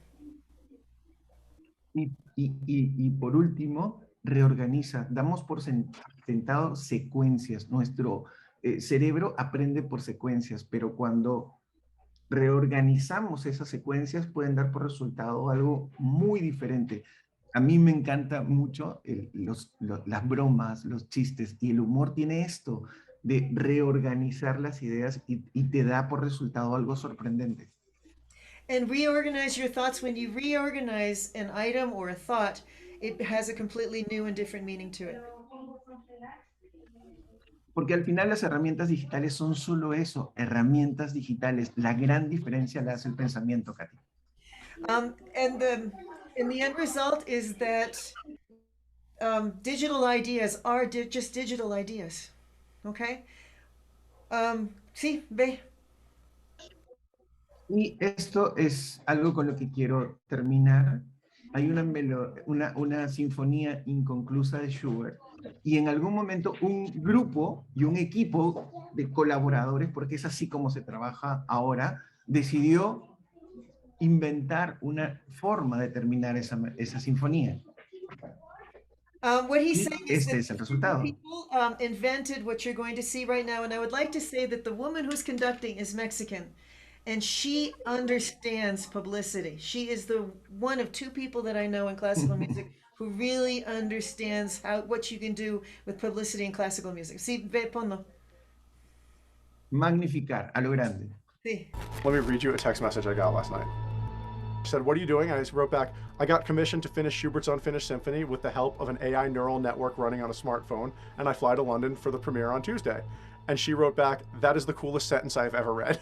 Y por último, reorganiza. Damos por sentado secuencias. Nuestro cerebro aprende por secuencias, pero cuando reorganizamos esas secuencias pueden dar por resultado algo muy diferente. A mí me encanta mucho las bromas, los chistes, y el humor tiene esto de reorganizar las ideas y te da por resultado algo sorprendente. And reorganize your thoughts. When you reorganize an item or a thought, it has a completely new and different meaning to it. Porque al final las herramientas digitales son solo eso, herramientas digitales. La gran diferencia la hace el pensamiento, Katy. And the end result is that digital ideas are just digital ideas. Okay? Sí, ve. Y esto es algo con lo que quiero terminar. Hay una sinfonía inconclusa de Schubert y en algún momento un grupo y un equipo de colaboradores, porque es así como se trabaja ahora, decidió inventar una forma de terminar esa sinfonía. What he's saying is Este that es el resultado. people invented what you're going to see right now, and I would like to say that the woman who's conducting is Mexican, and she understands publicity. She is the one of two people that I know in classical music who really understands what you can do with publicity in classical music. Sí, ve, ponlo. Magnificar, a lo grande. Sí. Let me read you a text message I got last night. She said, "What are you doing?" I just wrote back, "I got commissioned to finish Schubert's Unfinished Symphony with the help of an AI neural network running on a smartphone, and I fly to London for the premiere on Tuesday." And she wrote back, "That is the coolest sentence I've ever read."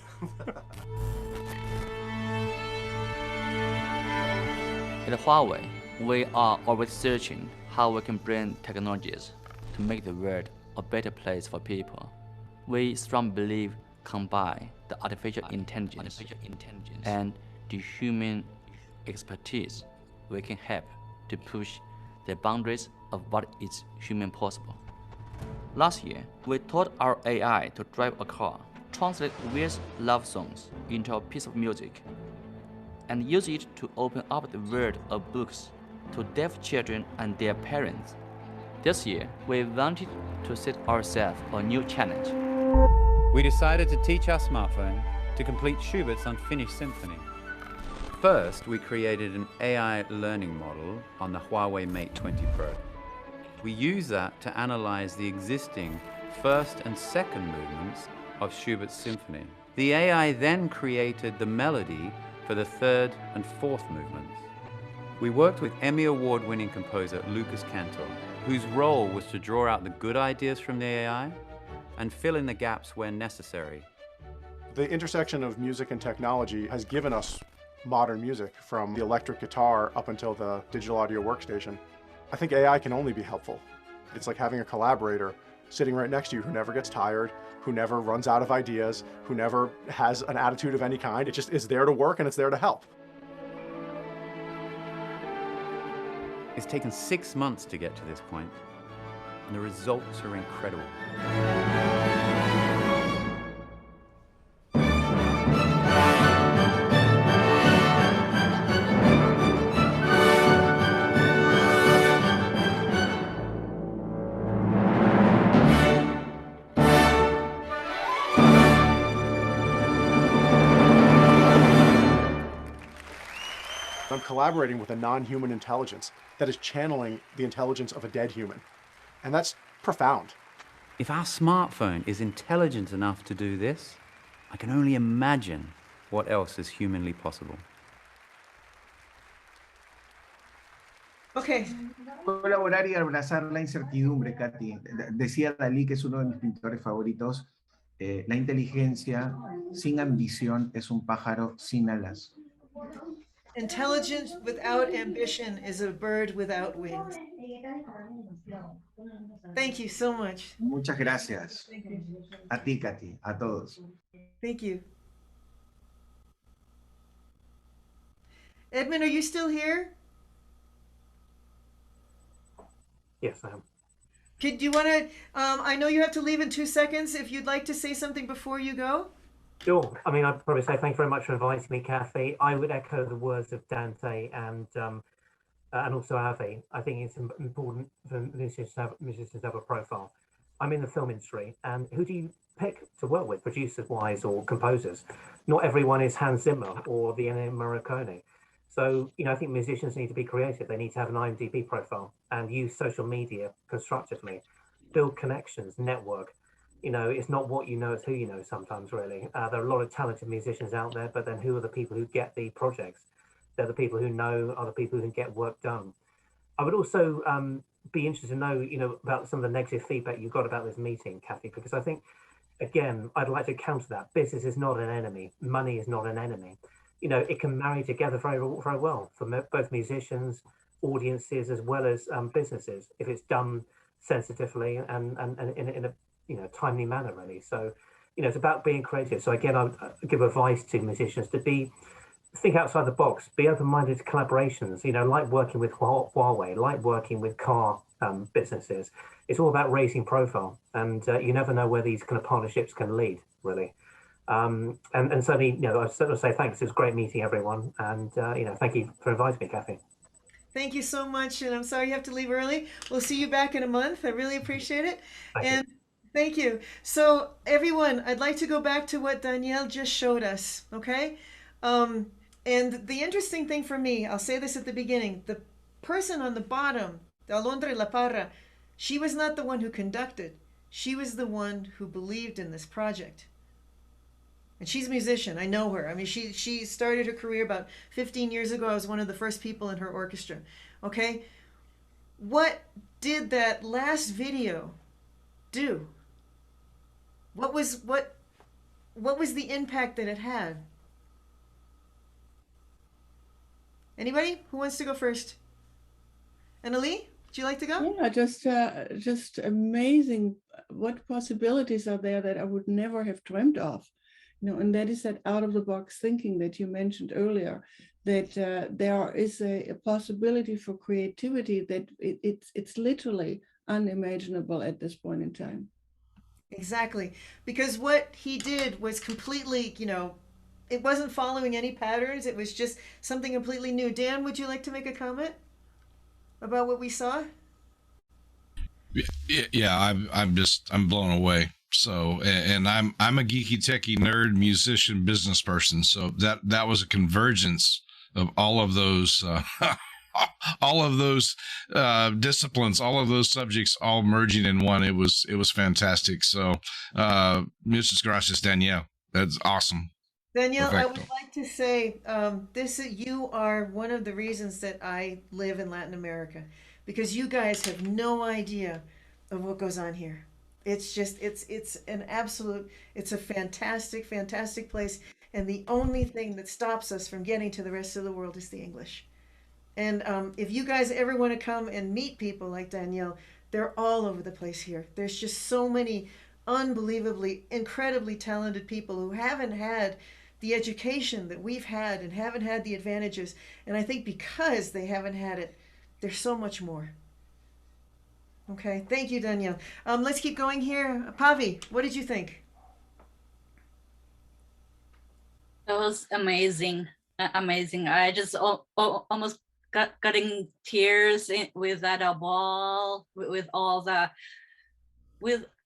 At Huawei, we are always searching how we can bring technologies to make the world a better place for people. We strongly believe combine the artificial intelligence and the human expertise, we can help to push the boundaries of what is human possible. Last year, we taught our AI to drive a car, translate various love songs into a piece of music, and use it to open up the world of books to deaf children and their parents. This year, we wanted to set ourselves a new challenge. We decided to teach our smartphone to complete Schubert's Unfinished Symphony. First, we created an AI learning model on the Huawei Mate 20 Pro. We use that to analyze the existing first and second movements of Schubert's symphony. The AI then created the melody for the third and fourth movements. We worked with Emmy Award-winning composer Lucas Cantor, whose role was to draw out the good ideas from the AI and fill in the gaps where necessary. The intersection of music and technology has given us modern music, from the electric guitar up until the digital audio workstation. I think AI can only be helpful. It's like having a collaborator sitting right next to you who never gets tired, who never runs out of ideas, who never has an attitude of any kind. It just is there to work and it's there to help. It's taken 6 months to get to this point, and the results are incredible. I'm collaborating with a non-human intelligence that is channeling the intelligence of a dead human. And that's profound. If our smartphone is intelligent enough to do this, I can only imagine what else is humanly possible. Okay. Colaborar y abrazar la incertidumbre, Katy. Decía Dalí, que es uno de mis pintores favoritos, la inteligencia sin ambición es un pájaro sin alas. Intelligence without ambition is a bird without wings. Thank you so much. Muchas gracias. A ti, Katy, a todos. Thank you. Edmund, are you still here? Yes, I am. Do you want to, I know you have to leave in 2 seconds. If you'd like to say something before you go. Sure. I mean, I'd probably say thank you very much for inviting me, Kathy. I would echo the words of Dante and also Avi. I think it's important for musicians to have a profile. I'm in the film industry, and who do you pick to work with, producers-wise or composers? Not everyone is Hans Zimmer or the Ennio Morricone. So, I think musicians need to be creative. They need to have an IMDb profile and use social media constructively, build connections, network. It's not what you know, it's who you know sometimes, really. There are a lot of talented musicians out there, but then who are the people who get the projects? They're the people who know, are the people who can get work done. I would also be interested to know, about some of the negative feedback you got about this meeting, Kathy, because I think, again, I'd like to counter that. Business is not an enemy. Money is not an enemy. It can marry together very, very well for both musicians, audiences, as well as businesses, if it's done sensitively and in a timely manner, really. So, it's about being creative. So again, I would give advice to musicians to think outside the box, be open-minded to collaborations, like working with Huawei, like working with car businesses. It's all about raising profile, and you never know where these kind of partnerships can lead, really. And certainly, I sort of say thanks. It was great meeting everyone, and thank you for inviting me, Kathy. Thank you so much, and I'm sorry you have to leave early. We'll see you back in a month. I really appreciate it. Thank you. So everyone, I'd like to go back to what Danielle just showed us, okay? And the interesting thing for me, I'll say this at the beginning, the person on the bottom, the Alondra La Parra, she was not the one who conducted. She was the one who believed in this project. And she's a musician. I know her. I mean, she started her career about 15 years ago. I was one of the first people in her orchestra. Okay? What did that last video do? What was the impact that it had? Anybody who wants to go first? Annalie, would you like to go? Yeah, just amazing what possibilities are there that I would never have dreamt of. And that is that out of the box thinking that you mentioned earlier, that there is a possibility for creativity that it's literally unimaginable at this point in time. Exactly. Because what he did was completely, it wasn't following any patterns. It was just something completely new. Dan, would you like to make a comment about what we saw? Yeah, I'm blown away. So, and I'm a geeky techie nerd, musician, business person. So that was a convergence of all of those disciplines, all of those subjects, all merging in one. It was fantastic. So, muchas gracias, Danielle. That's awesome. Danielle, Perfecto. I would like to say you are one of the reasons that I live in Latin America, because you guys have no idea of what goes on here. It's just, it's a fantastic place. And the only thing that stops us from getting to the rest of the world is the English. And if you guys ever want to come and meet people like Danielle, they're all over the place here. There's just so many unbelievably, incredibly talented people who haven't had the education that we've had and haven't had the advantages. And I think because they haven't had it, there's so much more. Okay, thank you, Danielle. Let's keep going here. Pavi, what did you think? That was amazing, amazing. I just almost got in tears with that ball, with all the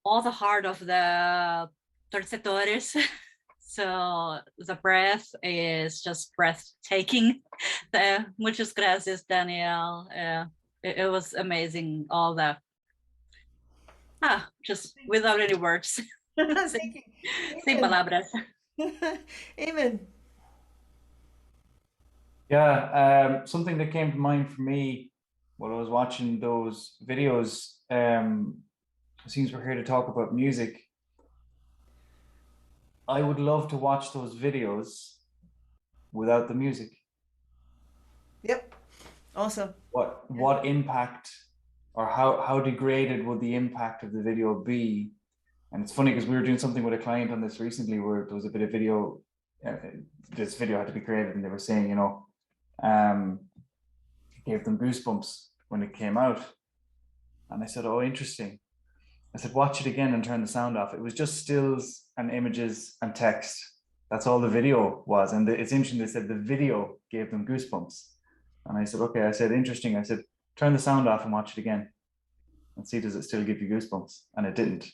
heart of the torcedores. So the breath is just breathtaking. Muchas gracias, Danielle. It was amazing. All the just without any words. Sin palabras. Amen. Yeah, something that came to mind for me while I was watching those videos, since we're here to talk about music, I would love to watch those videos without the music. Yep. Also. What impact, or how degraded would the impact of the video be? And it's funny because we were doing something with a client on this recently where there was a bit of video, this video had to be created, and they were saying, it gave them goosebumps when it came out. And I said, oh, interesting. I said, watch it again and turn the sound off. It was just stills and images and text. That's all the video was. And it's interesting, they said the video gave them goosebumps. And I said, okay, I said, interesting. I said, turn the sound off and watch it again and see, does it still give you goosebumps? And it didn't.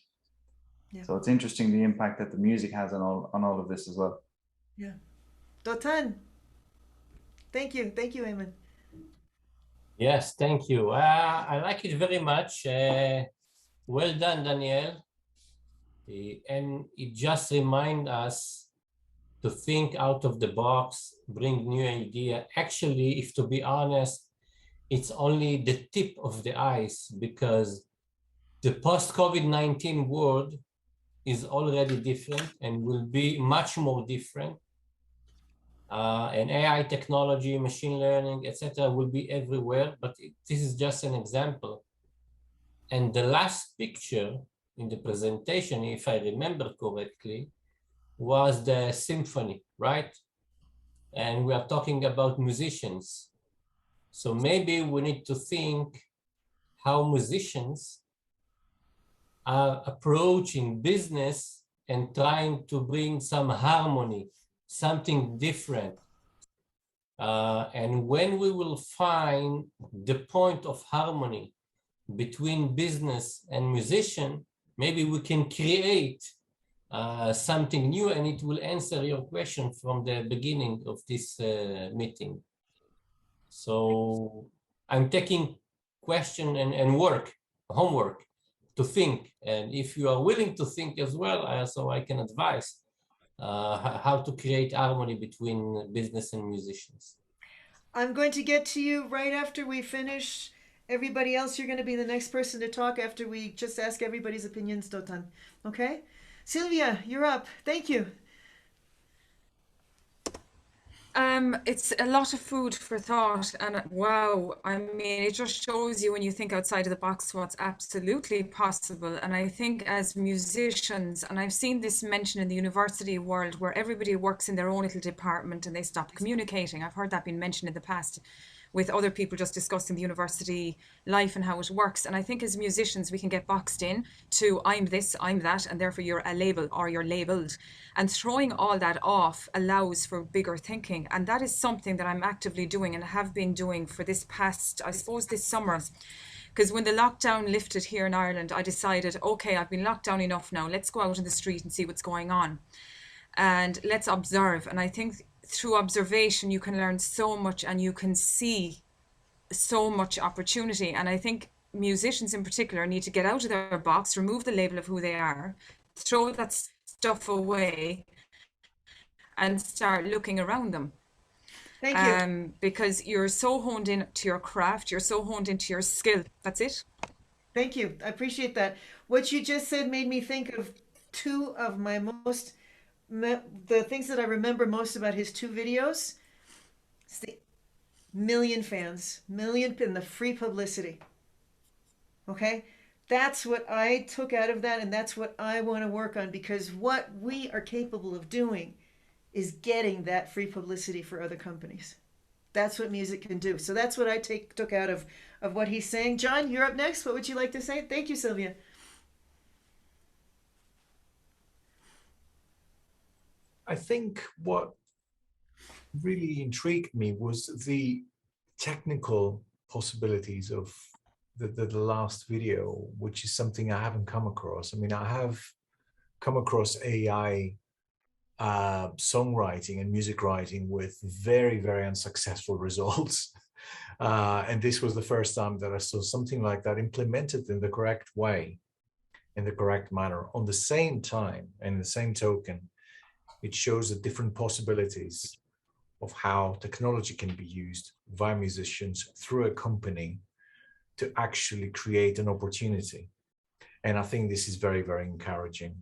Yeah. So it's interesting the impact that the music has on all of this as well. Yeah. Dotan. Thank you, Eamon. Yes, thank you. I like it very much. Well done, Danielle. And it just reminds us to think out of the box, bring new idea. Actually, if to be honest, it's only the tip of the ice, because the post-COVID-19 world is already different and will be much more different. And AI technology, machine learning, etc., will be everywhere, but this is just an example. And the last picture in the presentation, if I remember correctly, was the symphony, right? And we are talking about musicians. So maybe we need to think how musicians are approaching business and trying to bring some harmony, something different. And when we will find the point of harmony between business and musician, maybe we can create something new, and it will answer your question from the beginning of this meeting. So I'm taking question and homework to think. And if you are willing to think as well, so I can advise how to create harmony between business and musicians. I'm going to get to you right after we finish. Everybody else, you're going to be the next person to talk after we just ask everybody's opinions, Dotan. Okay? Sylvia, you're up. Thank you. It's a lot of food for thought, and wow, I mean, it just shows you when you think outside of the box what's absolutely possible. And I think as musicians, and I've seen this mentioned in the university world where everybody works in their own little department and they stop communicating. I've heard that being mentioned in the past with other people just discussing the university life and how it works. And I think as musicians, we can get boxed in to I'm this, I'm that, and therefore you're a label or you're labeled. And throwing all that off allows for bigger thinking. And that is something that I'm actively doing and have been doing for this past, I suppose, this summer. Because when the lockdown lifted here in Ireland, I decided, okay, I've been locked down enough now. Let's go out in the street and see what's going on. And let's observe. And I think through observation, you can learn so much and you can see so much opportunity. And I think musicians in particular need to get out of their box, remove the label of who they are, throw that stuff away and start looking around them. Thank you. Because you're so honed into your craft, you're so honed into your skill. That's it. Thank you. I appreciate that. What you just said made me think of two of my the things that I remember most about his two videos. It's the million fans, million in the free publicity. Okay? That's what I took out of that, and that's what I want to work on, because what we are capable of doing is getting that free publicity for other companies. That's what music can do. So that's what I took out of what he's saying. John, you're up next. What would you like to say? Thank you, Sylvia. I think what really intrigued me was the technical possibilities of the last video, which is something I haven't come across. I mean, I have come across AI songwriting and music writing with very, very unsuccessful results. And this was the first time that I saw something like that implemented in the correct way, in the correct manner. On the same time, and the same token, it shows the different possibilities of how technology can be used by musicians through a company to actually create an opportunity. And I think this is very, very encouraging.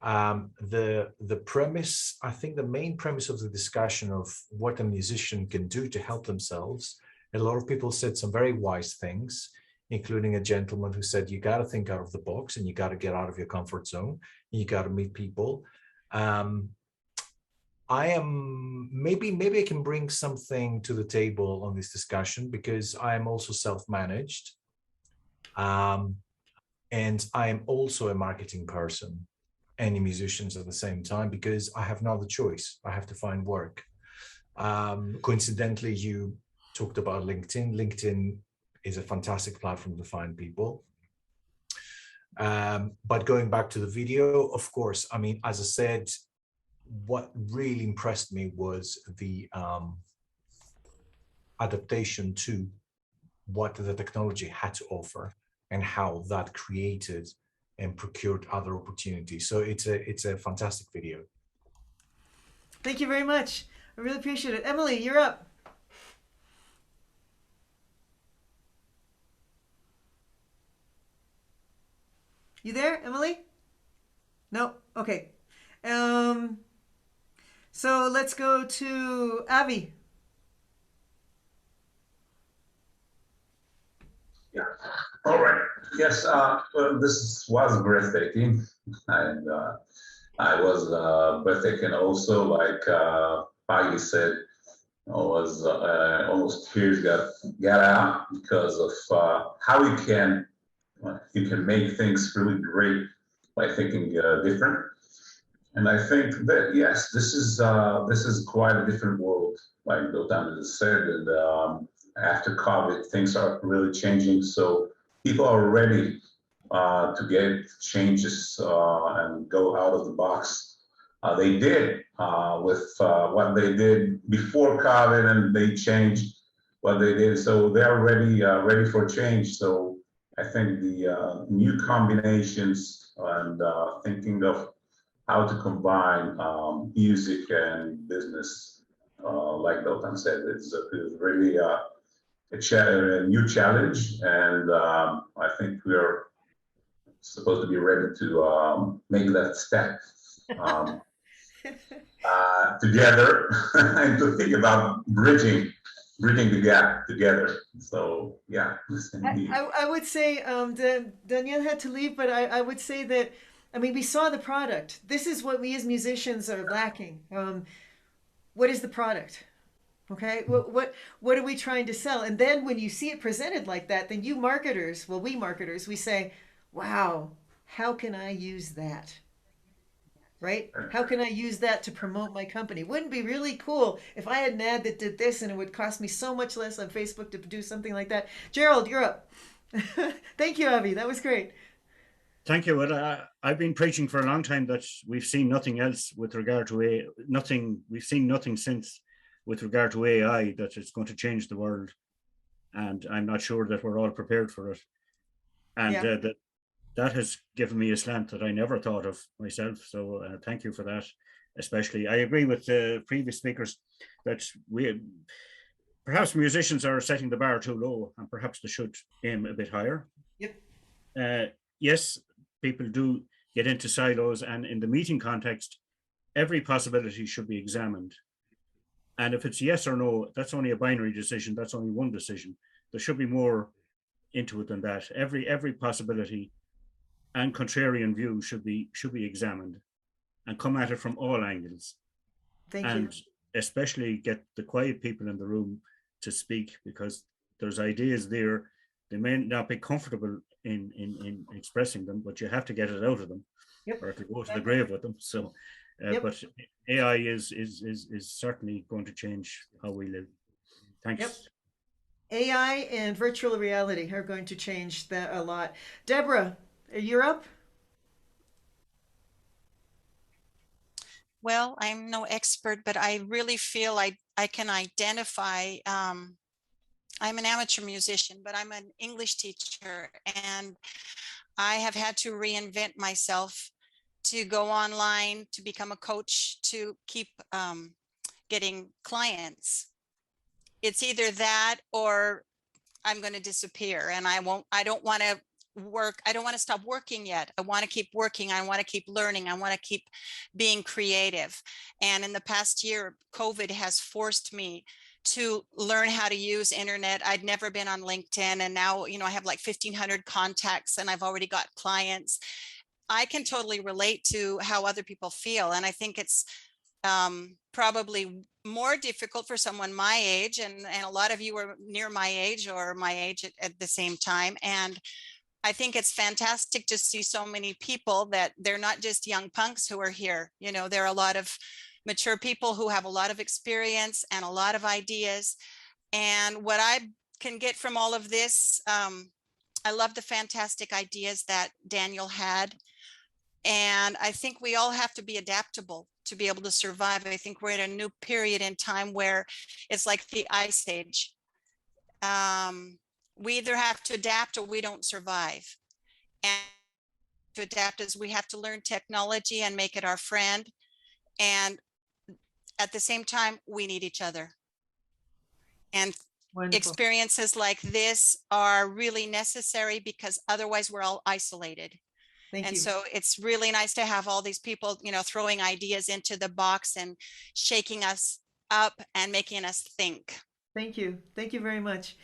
The premise, I think the main premise of the discussion of what a musician can do to help themselves, a lot of people said some very wise things, including a gentleman who said, you got to think out of the box and you got to get out of your comfort zone. And you got to meet people. Maybe I can bring something to the table on this discussion, because I am also self-managed. And I am also a marketing person and musicians at the same time, because I have no other choice. I have to find work. Coincidentally, you talked about LinkedIn. LinkedIn is a fantastic platform to find people. But going back to the video, of course, I mean, as I said, what really impressed me was the adaptation to what the technology had to offer and how that created and procured other opportunities. So it's a fantastic video. Thank you very much. I really appreciate it. Emily, you're up. You there, Emily? No? Okay. So let's go to Avi. Yeah. All right. Yes, this was breathtaking, and I was breathtaking also. Like Paggy said, I was almost tears got out because of how you can make things really great by thinking different. And I think that yes, this is quite a different world, like Dotan just said. And after COVID, things are really changing. So people are ready to get changes and go out of the box. They did with what they did before COVID, and they changed what they did. So they're ready for change. So I think the new combinations and thinking of how to combine music and business, like Dotan said, it's really a new challenge, and I think we're supposed to be ready to make that step together and to think about bridging the gap together. So yeah, I would say Danielle had to leave, but I would say that, I mean, we saw the product. This is what we as musicians are lacking. What is the product? Okay, what are we trying to sell? And then when you see it presented like that, then you marketers, well, we marketers, we say, wow, how can I use that? Right? How can I use that to promote my company? Wouldn't it be really cool if I had an ad that did this and it would cost me so much less on Facebook to do something like that? Gerald, you're up. Thank you, Avi. That was great. Thank you. Well, I've been preaching for a long time that we've seen nothing else with regard to nothing. We've seen nothing since with regard to AI that is going to change the world, and I'm not sure that we're all prepared for it. And that has given me a slant that I never thought of myself. So thank you for that. Especially, I agree with the previous speakers that perhaps musicians are setting the bar too low, and perhaps they should aim a bit higher. Yep. Yes, people do get into silos, and in the meeting context, every possibility should be examined. And if it's yes or no, that's only a binary decision. That's only one decision. There should be more into it than that. Every possibility and contrarian view should be examined and come at it from all angles. Thank and you. Especially get the quiet people in the room to speak, because there's ideas there. They may not be comfortable in expressing them, but you have to get it out of them, or to go to the grave with them. So, but AI is certainly going to change how we live. Thanks. AI and virtual reality are going to change that a lot. Deborah, you're up. Well, I'm no expert, but I really feel I can identify. I'm an amateur musician, but I'm an English teacher, and I have had to reinvent myself to go online, to become a coach, to keep getting clients. It's either that or I'm going to disappear, and I don't want to work. I don't want to stop working yet. I want to keep working. I want to keep learning. I want to keep being creative. And in the past year, COVID has forced me to learn how to use internet. I'd never been on LinkedIn, and now, I have like 1,500 contacts, and I've already got clients. I can totally relate to how other people feel. And I think it's probably more difficult for someone my age, and a lot of you are near my age or my age at the same time. And I think it's fantastic to see so many people that they're not just young punks who are here. There are a lot of mature people who have a lot of experience and a lot of ideas. And what I can get from all of this, I love the fantastic ideas that Daniel had. And I think we all have to be adaptable to be able to survive. I think we're in a new period in time where it's like the Ice Age. We either have to adapt or we don't survive. And to adapt is we have to learn technology and make it our friend. And at the same time, we need each other. And Wonderful. Experiences like this are really necessary, because otherwise we're all isolated. Thank you. So it's really nice to have all these people, throwing ideas into the box and shaking us up and making us think. Thank you. Thank you very much.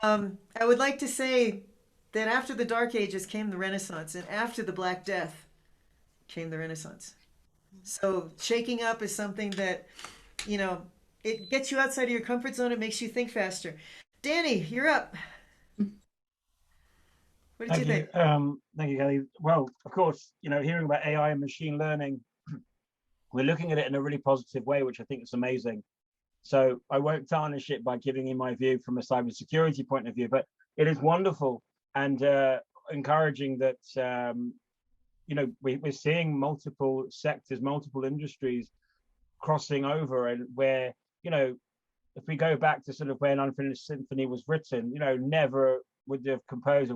I would like to say that after the Dark Ages came the Renaissance, and after the Black Death came the Renaissance. So shaking up is something that, you know, it gets you outside of your comfort zone. It makes you think faster. Danny, you're up. What did you think? Thank you, Kelly. Well, of course, you know, hearing about AI and machine learning, we're looking at it in a really positive way, which I think is amazing. So I won't tarnish it by giving you my view from a cybersecurity point of view, but it is wonderful and encouraging that, you know, we're seeing multiple sectors, multiple industries crossing over, and where, you know, if we go back to sort of when Unfinished Symphony was written, you know, never would the composer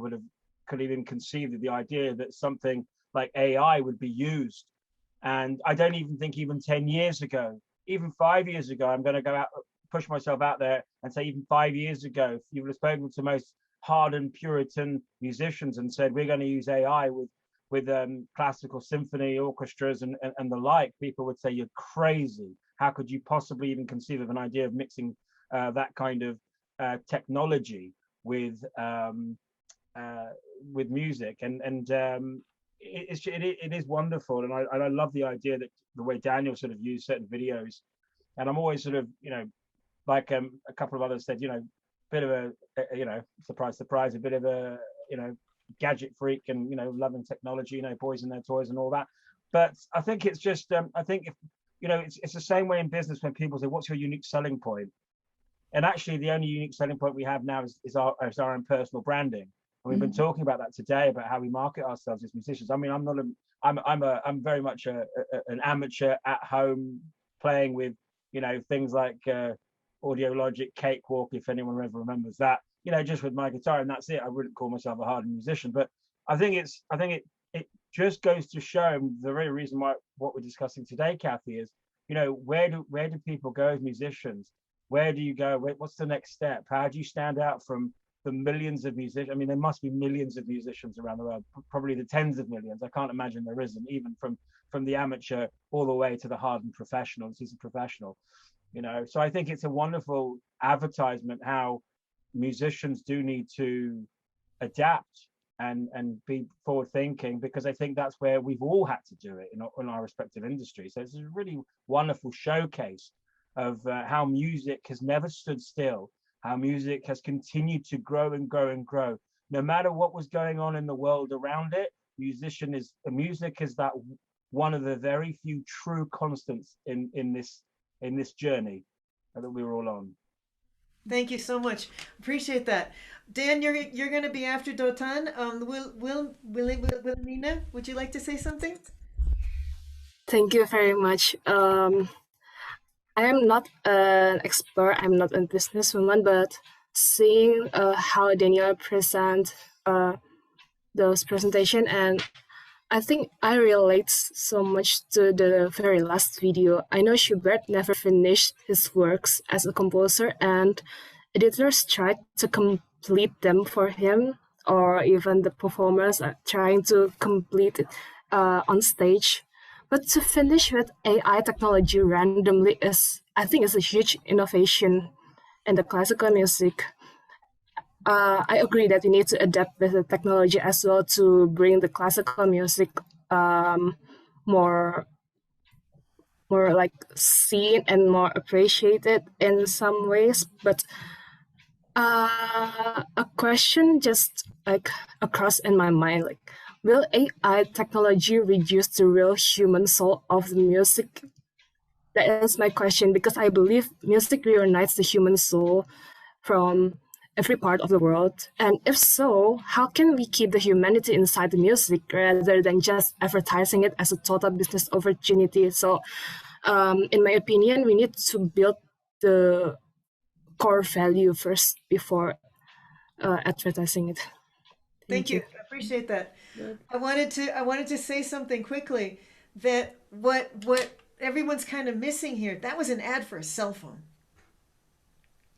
could even conceive of the idea that something like AI would be used. And I don't even think even 10 years ago, even 5 years ago, I'm going to go out, push myself out there and say even 5 years ago, if you would have spoken to most hardened Puritan musicians and said, we're going to use AI with classical symphony orchestras and the like, people would say, you're crazy. How could you possibly even conceive of an idea of mixing that kind of technology with music? And it is wonderful, and I love the idea that the way Daniel sort of used certain videos, and I'm always sort of, you know, like a couple of others said, you know, bit of a you know, surprise, a bit of a, you know, gadget freak and, you know, loving technology, you know, boys and their toys and all that. But I think it's just I think if, you know, it's the same way in business when people say, what's your unique selling point? And actually the only unique selling point we have now is our own personal branding. And we've been talking about that today, about how we market ourselves as musicians. I mean, I'm very much an amateur at home, playing with, you know, things like Audio Logic, Cakewalk, if anyone ever remembers that, you know, just with my guitar, and that's it. I wouldn't call myself a hardened musician, but I think it just goes to show the very reason why what we're discussing today, Kathy, is, you know, where do people go as musicians? Where do you go? What's the next step? How do you stand out from the millions of musicians? I mean, there must be millions of musicians around the world, probably the tens of millions. I can't imagine there isn't, even from the amateur all the way to the hardened professional. He's a professional, you know. So I think it's a wonderful advertisement how musicians do need to adapt and be forward thinking, because I think that's where we've all had to do it in our respective industries. So it's a really wonderful showcase of how music has never stood still, how music has continued to grow and grow and grow. No matter what was going on in the world around it, music is that one of the very few true constants in this journey that we were all on. Thank you so much. Appreciate that. Dan, you're going to be after Dotan. Wilhelmina, would you like to say something? Thank you very much. I am not an expert. I'm not a businesswoman, but seeing how Daniel present those presentation, and I think I relate so much to the very last video. I know Schubert never finished his works as a composer, and editors tried to complete them for him, or even the performers are trying to complete it on stage. But to finish with AI technology randomly I think, is a huge innovation in the classical music. I agree that we need to adapt with the technology as well to bring the classical music more like seen and more appreciated in some ways. But a question just like across in my mind, like, will AI technology reduce the real human soul of the music? That is my question, because I believe music reunites the human soul from every part of the world. And if so, how can we keep the humanity inside the music rather than just advertising it as a total business opportunity? So in my opinion, we need to build the core value first before advertising it. Thank you. I appreciate that. I wanted to say something quickly, that what everyone's kind of missing here, that was an ad for a cell phone.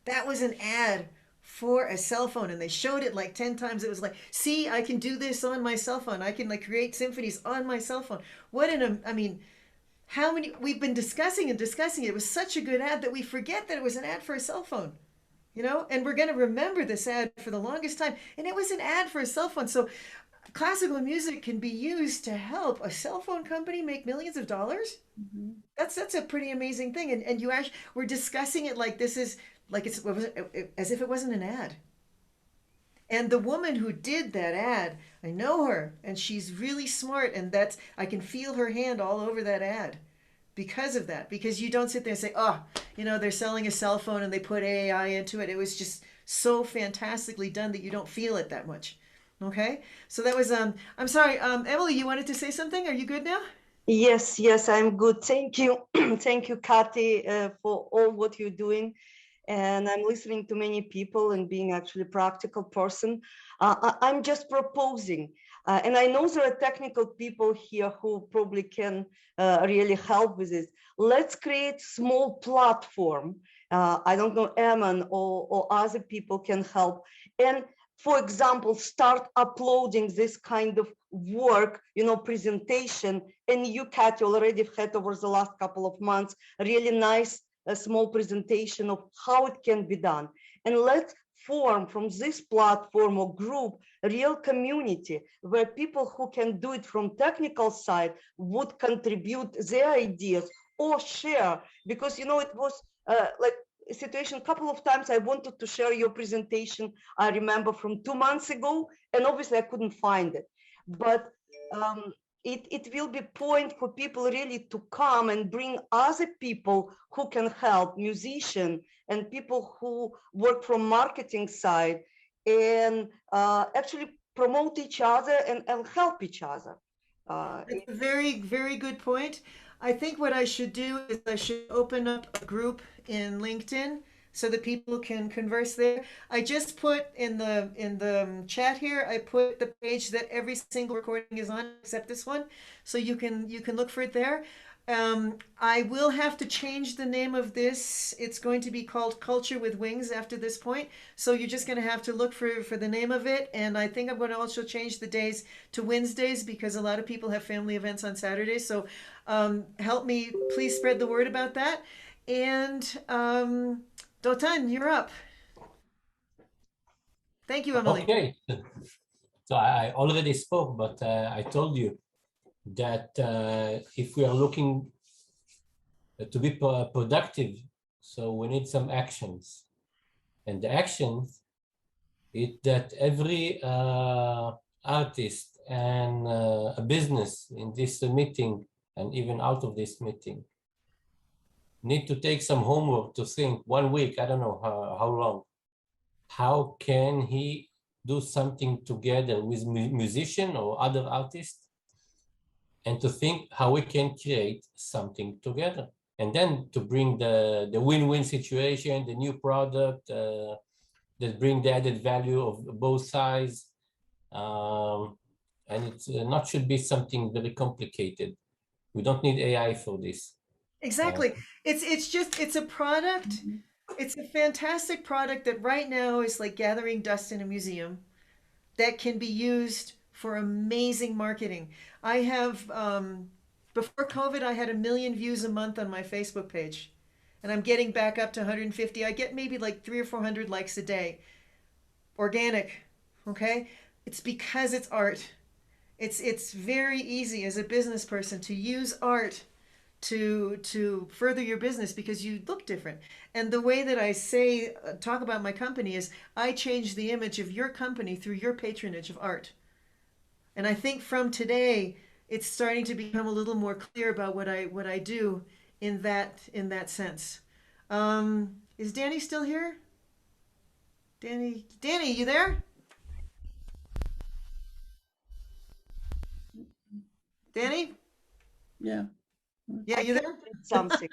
That was an ad for a cell phone, and they showed it like 10 times. It was like, see, I can do this on my cell phone. I can like create symphonies on my cell phone. I mean, how many, we've been discussing it. It was such a good ad that we forget that it was an ad for a cell phone. you know, and we're going to remember this ad for the longest time. And it was an ad for a cell phone. So classical music can be used to help a cell phone company make millions of dollars. Mhm. That's a pretty amazing thing. And you actually, we're discussing it like this is like as if it wasn't an ad. And the woman who did that ad, I know her, and she's really smart, and I can feel her hand all over that ad because of that. Because you don't sit there and say, oh, you know, they're selling a cell phone and they put AI into it. It was just so fantastically done that you don't feel it that much. Okay, so that was I'm sorry, Emily, you wanted to say something? Are you good now? Yes, yes, I'm good. Thank you. Thank you, Kathy, for all what you're doing. And I'm listening to many people and being actually a practical person. I'm just proposing, and I know there are technical people here who probably can really help with this. Let's create small platform. I don't know, Eamon or other people can help. And for example, start uploading this kind of work, you know, presentation. And you, Kathy, already had over the last couple of months, really nice a small presentation of how it can be done. And let's form from this platform or group a real community where people who can do it from technical side would contribute their ideas or share, because, you know, it was like a situation, a couple of times I wanted to share your presentation, I remember from 2 months ago, and obviously I couldn't find it. But it will be point for people really to come and bring other people who can help, musicians and people who work from marketing side, and actually promote each other and help each other. That's a very, very good point. I think what I should do is I should open up a group in LinkedIn so that people can converse there. I just put in the chat here, I put the page that every single recording is on except this one, so you can look for it there. I will have to change the name of this. It's going to be called Culture with Wings after this point. So you're just going to have to look for the name of it. And I think I'm going to also change the days to Wednesdays because a lot of people have family events on Saturdays. So help me, please spread the word about that. And Dotan, you're up. Thank you, Emily. Okay. So I already spoke, but I told you that if we are looking to be productive, so we need some actions. And the actions is that every artist and a business in this meeting and even out of this meeting need to take some homework to think 1 week, I don't know how long, how can he do something together with musician or other artists, and to think how we can create something together, and then to bring the win-win situation, the new product that bring the added value of both sides, and it's not should be something very complicated. We don't need AI for this. Exactly. It's a product. It's a fantastic product that right now is like gathering dust in a museum that can be used for amazing marketing. I have, before COVID, I had 1 million views a month on my Facebook page, and I'm getting back up to 150. I get maybe like 300 or 400 likes a day. Organic, okay? It's because it's art. It's very easy as a business person to use art to further your business because you look different. And the way that I say talk about my company is I change the image of your company through your patronage of art. And I think from today it's starting to become a little more clear about what I do in that sense. Is Danny still here? Danny, you there? Danny? Yeah. Yeah, you there? Something.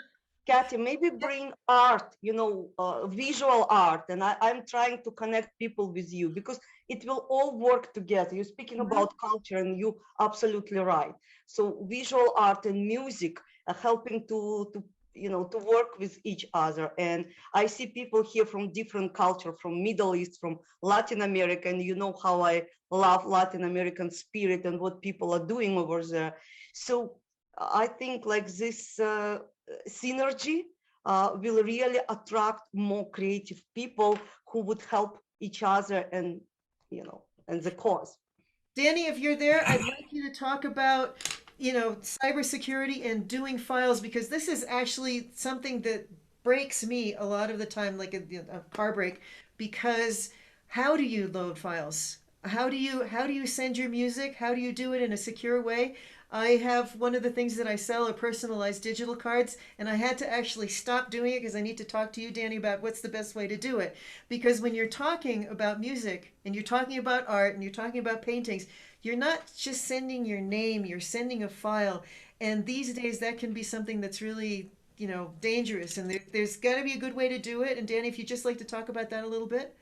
Kathy, maybe bring art, you know, visual art. And I'm trying to connect people with you because it will all work together. You're speaking about culture and you're absolutely right. So visual art and music are helping to work with each other. And I see people here from different culture, from Middle East, from Latin America, and you know how I love Latin American spirit and what people are doing over there. So I think like this synergy will really attract more creative people who would help each other and, you know, and the cause. Danny, if you're there, I'd like you to talk about, you know, cybersecurity and doing files, because this is actually something that breaks me a lot of the time, like a car brake, because how do you load files? How do you send your music? How do you do it in a secure way? I have one of the things that I sell are personalized digital cards, and I had to actually stop doing it because I need to talk to you, Danny, about what's the best way to do it. Because when you're talking about music and you're talking about art and you're talking about paintings, you're not just sending your name, you're sending a file. And these days that can be something that's really, you know, dangerous. And there's got to be a good way to do it. And Danny, if you'd just like to talk about that a little bit.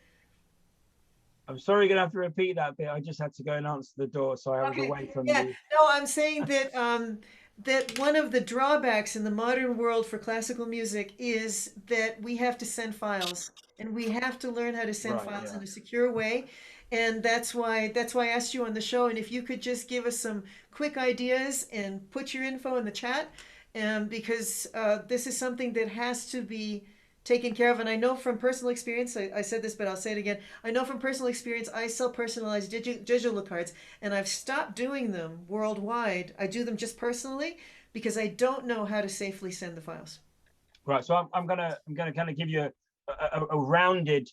I'm sorry, you're gonna have to repeat that bit. I just had to go and answer the door, so I was away from Yeah, the. no, I'm saying that that one of the drawbacks in the modern world for classical music is that we have to send files, and we have to learn how to send Right, files yeah. in a secure way. And that's why I asked you on the show. And if you could just give us some quick ideas and put your info in the chat, because this is something that has to be taken care of. And I know from personal experience, I said this, but I'll say it again. I know from personal experience, I sell personalized digital cards, and I've stopped doing them worldwide. I do them just personally because I don't know how to safely send the files. Right, so I'm gonna kind of give you a rounded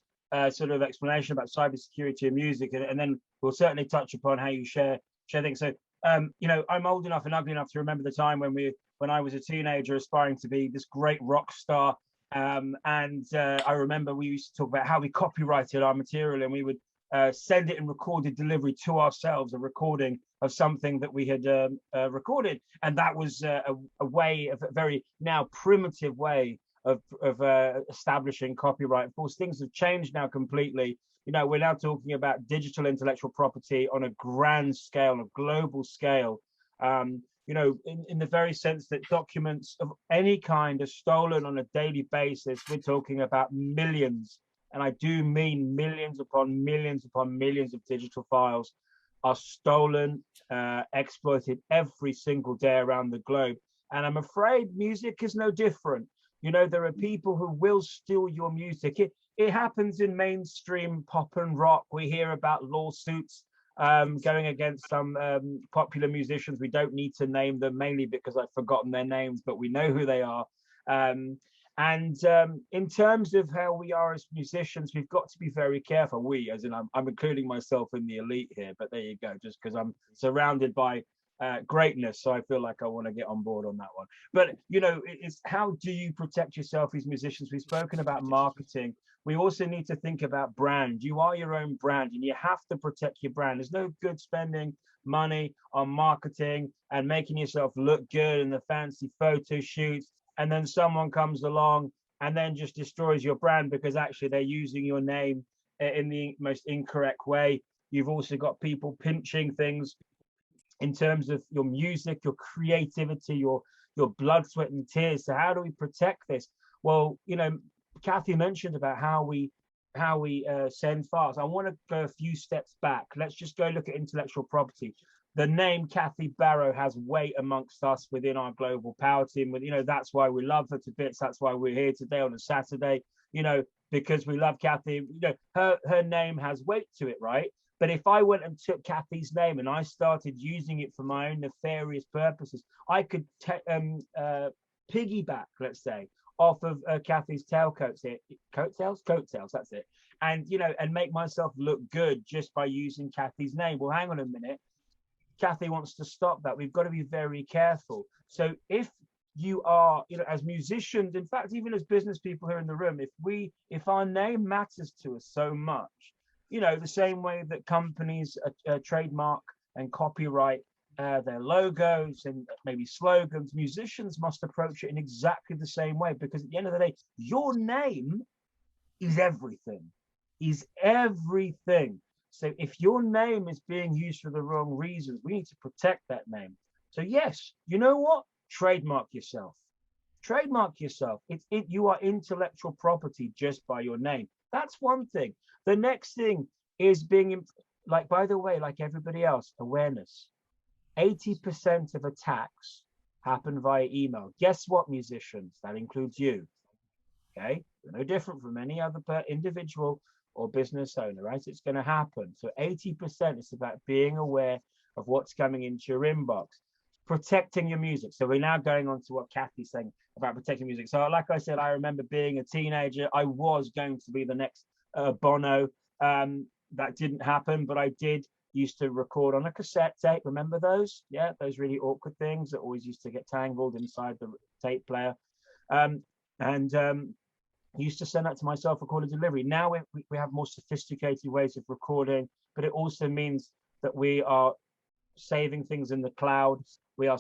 sort of explanation about cybersecurity and music, and then we'll certainly touch upon how you share things. So you know, I'm old enough and ugly enough to remember the time when I was a teenager aspiring to be this great rock star. And I remember we used to talk about how we copyrighted our material, and we would send it in recorded delivery to ourselves, a recording of something that we had recorded. And that was a way, of a very now primitive way of establishing copyright. Of course, things have changed now completely. You know, we're now talking about digital intellectual property on a grand scale, on a global scale. You know, in the very sense that documents of any kind are stolen on a daily basis. We're talking about millions, and I do mean millions upon millions upon millions of digital files are stolen, exploited every single day around the globe. And I'm afraid music is no different. You know, there are people who will steal your music. It happens in mainstream pop and rock. We hear about lawsuits going against some popular musicians. We don't need to name them, mainly because I've forgotten their names, but we know who they are. In terms of how we are as musicians, we've got to be very careful. We, as in I'm including myself in the elite here, but there you go, just because I'm surrounded by greatness, so I feel like I want to get on board on that one. But you know, it's how do you protect yourself as musicians? We've spoken about marketing. We also need to think about brand. You are your own brand, and you have to protect your brand. There's no good spending money on marketing and making yourself look good in the fancy photo shoots, and then someone comes along and then just destroys your brand because actually they're using your name in the most incorrect way. You've also got people pinching things in terms of your music, your creativity, your blood, sweat, and tears. So how do we protect this? Well, you know, Kathy mentioned about how we send files. I want to go a few steps back. Let's just go look at intellectual property. The name Kathy Barrow has weight amongst us within our global power team. You know, that's why we love her to bits. That's why we're here today on a Saturday, you know, because we love Kathy. You know, her name has weight to it, right? But if I went and took Kathy's name and I started using it for my own nefarious purposes, I could piggyback, let's say, off of Kathy's tailcoats here, coattails, that's it. And, you know, and make myself look good just by using Kathy's name. Well, hang on a minute. Kathy wants to stop that. We've got to be very careful. So if you are, you know, as musicians, in fact, even as business people here in the room, if our name matters to us so much, you know, the same way that companies trademark and copyright their logos and maybe slogans, musicians must approach it in exactly the same way, because at the end of the day, your name is everything, So if your name is being used for the wrong reasons, we need to protect that name. So yes, you know what? Trademark yourself. You are intellectual property just by your name. That's one thing. The next thing is being, like, by the way, like everybody else, awareness. 80% of attacks happen via email. Guess what, musicians? That includes you. Okay, we're no different from any other individual or business owner, right? It's going to happen. So 80% is about being aware of what's coming into your inbox, protecting your music. So we're now going on to what Kathy's saying about protecting music. So like I said, I remember being a teenager, I was going to be the next Bono. That didn't happen, but I did used to record on a cassette tape. Remember those? Yeah, those really awkward things that always used to get tangled inside the tape player. Used to send that to myself recorded delivery. Now we have more sophisticated ways of recording, but it also means that we are saving things in the cloud. We are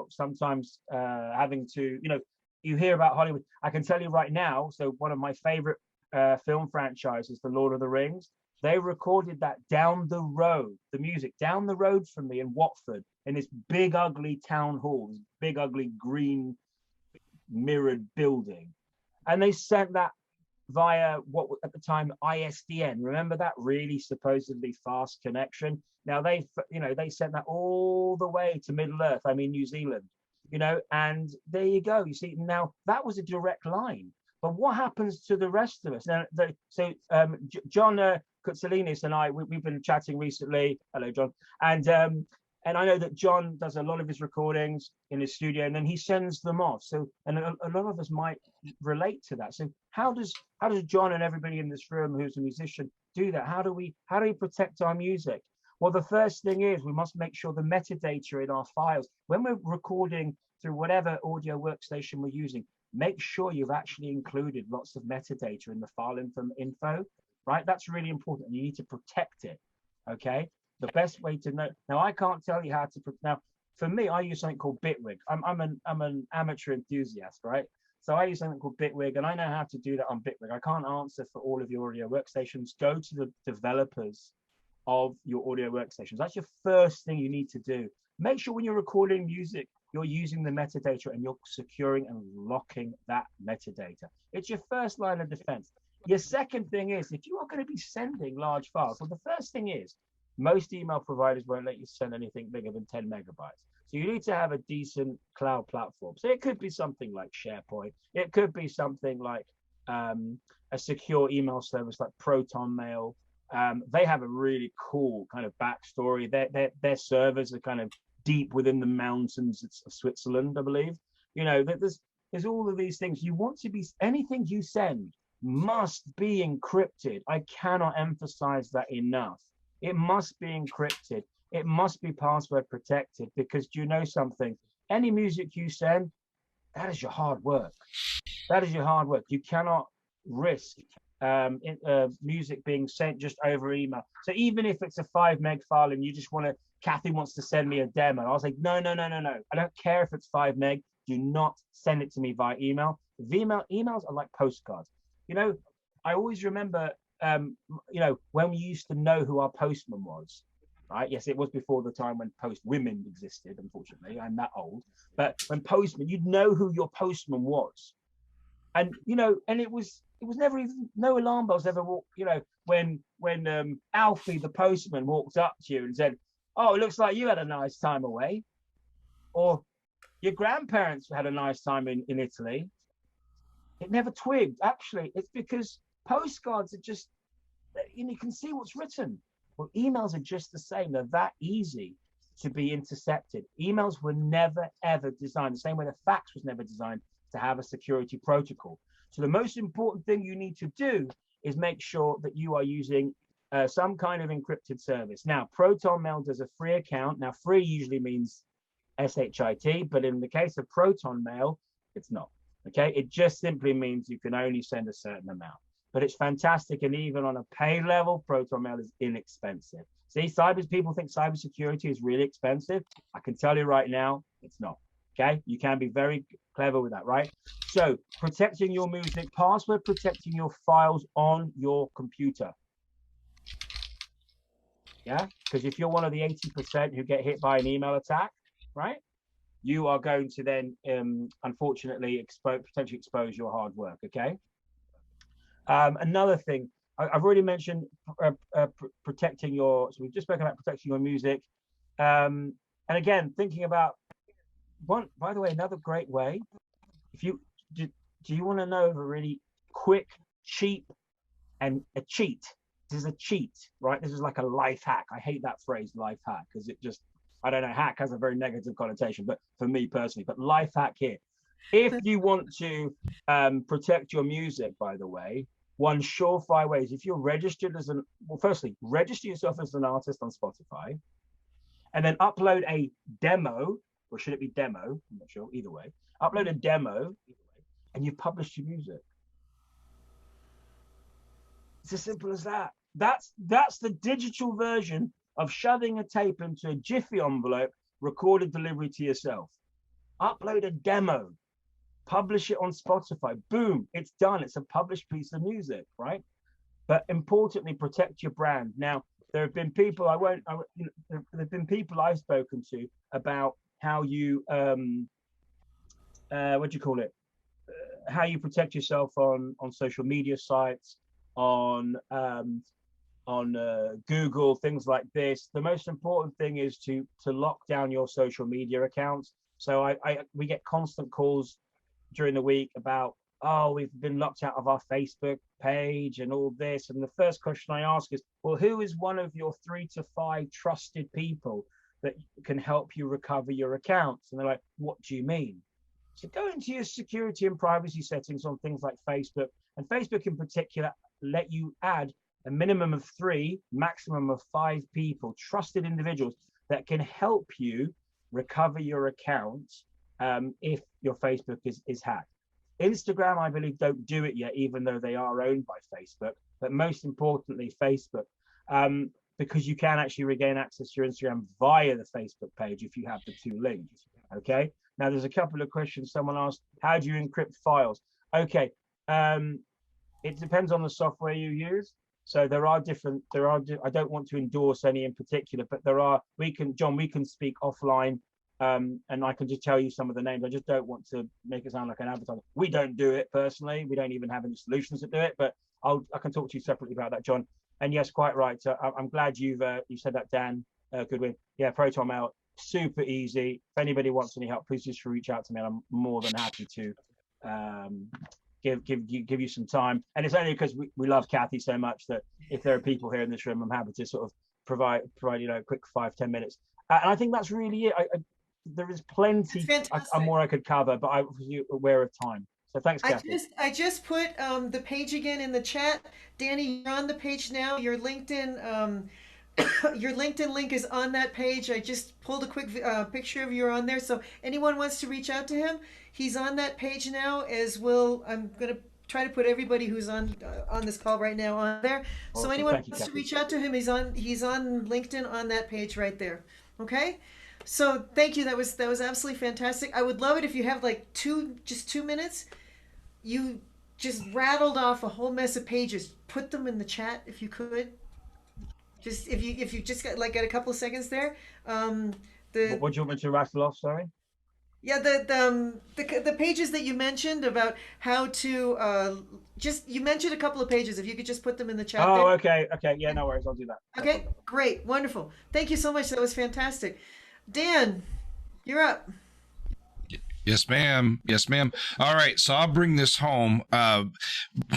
sometimes having to, you hear about Hollywood. I can tell you right now, so one of my favorite film franchises, The Lord of the Rings, they recorded that down the road, the music down the road from me in Watford, in this big ugly town hall, this big ugly green mirrored building. And they sent that via what at the time ISDN. Remember that really supposedly fast connection? Now they sent that all the way to Middle Earth, I mean New Zealand, and there you go. You see, now that was a direct line. But what happens to the rest of us? Now, John Kutsalinis and I, we've been chatting recently. Hello, John. And I know that John does a lot of his recordings in his studio, and then he sends them off. So, and a lot of us might relate to that. So, how does John and everybody in this room who's a musician do that? How do we protect our music? Well, the first thing is we must make sure the metadata in our files, when we're recording through whatever audio workstation we're using, make sure you've actually included lots of metadata in the file info, right? That's really important. You need to protect it, okay? The best way to know. Now, I can't tell you how to. Now, for me, I use something called Bitwig. I'm an amateur enthusiast, right? So I use something called Bitwig, and I know how to do that on Bitwig. I can't answer for all of your audio workstations. Go to the developers of your audio workstations. That's your first thing you need to do. Make sure when you're recording music, you're using the metadata and you're securing and locking that metadata. It's your first line of defense. Your second thing is, if you are going to be sending large files, well, the first thing is, most email providers won't let you send anything bigger than 10 megabytes. So you need to have a decent cloud platform. So it could be something like SharePoint. It could be something like a secure email service like ProtonMail. They have a really cool kind of backstory. Their servers are kind of deep within the mountains of Switzerland, I believe. There's all of these things. You want to be, anything you send must be encrypted. I cannot emphasize that enough. It must be encrypted. It must be password protected, because do you know something? Any music you send, that is your hard work. That is your hard work. You cannot risk music being sent just over email. So even if it's a 5 meg file and you just Kathy wants to send me a demo, I was like, no. I don't care if it's 5 meg. Do not send it to me via email. Emails are like postcards. I always remember when we used to know who our postman was, right? Yes, it was before the time when post women existed, unfortunately. I'm that old. But when postman, you'd know who your postman was. And, and it was never even, no alarm bells ever walked, when Alfie, the postman, walked up to you and said, oh, it looks like you had a nice time away. Or your grandparents had a nice time in Italy. It never twigged. Actually, it's because postcards are just, you can see what's written. Well, emails are just the same. They're that easy to be intercepted. Emails were never, ever designed, the same way the fax was never designed to have a security protocol. So the most important thing you need to do is make sure that you are using some kind of encrypted service. Now, ProtonMail does a free account. Now, free usually means SHIT, but in the case of ProtonMail, it's not. Okay, it just simply means you can only send a certain amount. But it's fantastic, and even on a pay level, ProtonMail is inexpensive. See, people think cybersecurity is really expensive. I can tell you right now, it's not. Okay, you can be very clever with that, right? So protecting your music, password protecting your files on your computer. Yeah, because if you're one of the 80% who get hit by an email attack, right, you are going to then, unfortunately, potentially expose your hard work. Okay. Another thing, I've already mentioned protecting your. So we've just spoken about protecting your music, and again, thinking about one. By the way, another great way. If you do you want to know of a really quick, cheap, and a cheat? This is a cheat, right? This is like a life hack. I hate that phrase, life hack, because it just, I don't know, hack has a very negative connotation, but for me personally, but life hack here. If you want to protect your music, by the way, one surefire way is if you're registered as well, firstly, register yourself as an artist on Spotify, and then upload a demo, or should it be demo? I'm not sure, either way. Upload a demo, and you've published your music. It's as simple as that. That's the digital version of shoving a tape into a Jiffy envelope, recorded delivery to yourself. Upload a demo, publish it on Spotify. Boom, it's done. It's a published piece of music, right? But importantly, protect your brand. Now, there have been people there have been people I've spoken to about how you what do you call it? How you protect yourself on social media sites, on Google, things like this. The most important thing is to lock down your social media accounts. So we get constant calls during the week about, oh, we've been locked out of our Facebook page and all this. And the first question I ask is, well, who is one of your 3 to 5 trusted people that can help you recover your accounts? And they're like, what do you mean? So go into your security and privacy settings on things like Facebook, and Facebook in particular let you add a minimum of 3, maximum of 5 people, trusted individuals that can help you recover your account if your Facebook is hacked. Instagram, I believe, don't do it yet, even though they are owned by Facebook. But most importantly, Facebook, because you can actually regain access to your Instagram via the Facebook page if you have the 2 links. Okay. Now, there's a couple of questions. Someone asked, how do you encrypt files? Okay. It depends on the software you use. So there are different, I don't want to endorse any in particular, but John, we can speak offline, and I can just tell you some of the names. I just don't want to make it sound like an advertiser. We don't do it personally. We don't even have any solutions to do it, but I can talk to you separately about that, John. And yes, quite right. I'm glad you said that, Dan Goodwin. Yeah, Proton Mail, super easy. If anybody wants any help, please just reach out to me. I'm more than happy to give you some time. And it's only because we love Kathy so much that if there are people here in this room, I'm happy to sort of provide a quick 5-10 minutes. And I think that's really it. There is plenty more I could cover, but I was aware of time. So thanks, Kathy. I just put the page again in the chat. Danny, you're on the page now. Your LinkedIn your LinkedIn link is on that page. I just pulled a quick picture of you on there. So anyone wants to reach out to him, he's on that page now, as will. I'm going to try to put everybody who's on this call right now on there. Awesome. So anyone wants to reach out to him, he's on LinkedIn on that page right there. Okay. So thank you. That was absolutely fantastic. I would love it if you have like just 2 minutes. You just rattled off a whole mess of pages. Put them in the chat if you could. Just if you just got a couple of seconds there. What do you want me to rattle off? Sorry. Yeah, the pages that you mentioned about how to you mentioned a couple of pages. If you could just put them in the chat. Oh, there. Okay. Yeah, no worries. I'll do that. Okay, great, wonderful. Thank you so much. That was fantastic. Dan, you're up. Yes, ma'am. Yes, ma'am. All right. So I'll bring this home.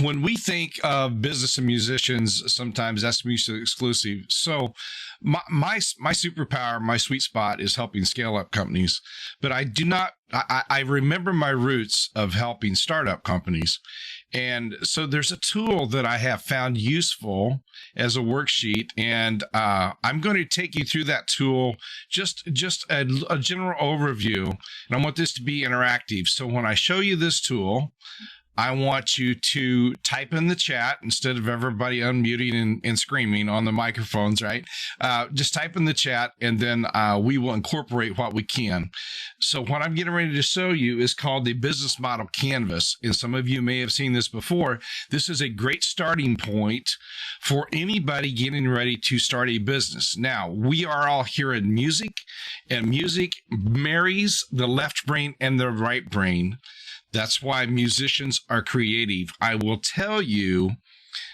When we think of business and musicians, sometimes that's mutually exclusive. So my superpower, my sweet spot is helping scale up companies, but I remember my roots of helping startup companies. And so there's a tool that I have found useful as a worksheet, and I'm going to take you through that tool, just a general overview, and I want this to be interactive. So when I show you this tool, I want you to type in the chat instead of everybody unmuting and screaming on the microphones, right? Just type in the chat, and then we will incorporate what we can. So what I'm getting ready to show you is called the Business Model Canvas. And some of you may have seen this before. This is a great starting point for anybody getting ready to start a business. Now, we are all here in music, and music marries the left brain and the right brain. That's why musicians are creative. I will tell you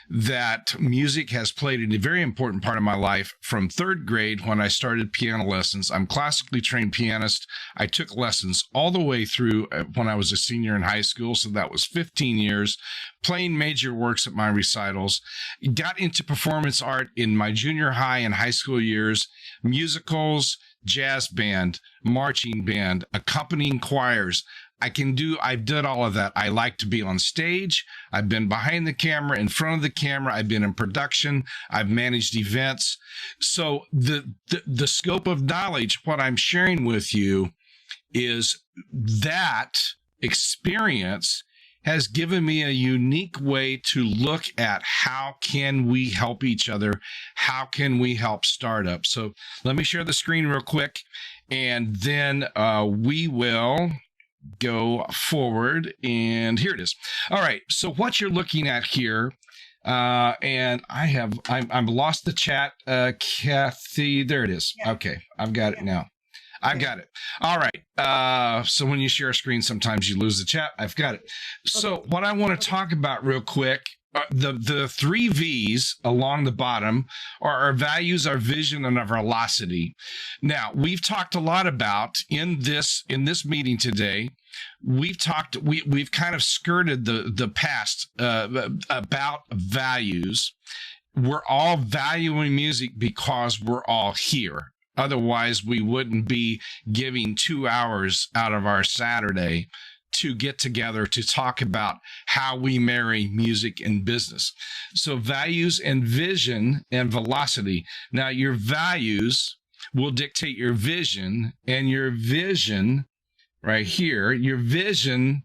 that music has played a very important part of my life from third grade when I started piano lessons. I'm a classically trained pianist. I took lessons all the way through when I was a senior in high school, so that was 15 years, playing major works at my recitals. Got into performance art in my junior high and high school years, musicals, jazz band, marching band, accompanying choirs. I've done all of that. I like to be on stage. I've been behind the camera, in front of the camera. I've been in production. I've managed events. So the scope of knowledge, what I'm sharing with you is that experience has given me a unique way to look at how can we help each other? How can we help startups? So let me share the screen real quick, and then we will go forward. And here it is. All right. So what you're looking at here, and I'm lost the chat, Kathy. There it is. Yeah. Okay. I've got it now. I've got it. All right. So when you share a screen, sometimes you lose the chat. I've got it. So what I want to talk about real quick, the 3 V's along the bottom are our values, our vision, and our velocity. Now, we've talked a lot about in this meeting today. We've kind of skirted the past about values. We're all valuing music because we're all here. Otherwise, we wouldn't be giving 2 hours out of our Saturday to get together to talk about how we marry music and business. So values and vision and velocity. Now, your values will dictate your vision, and your vision right here, your vision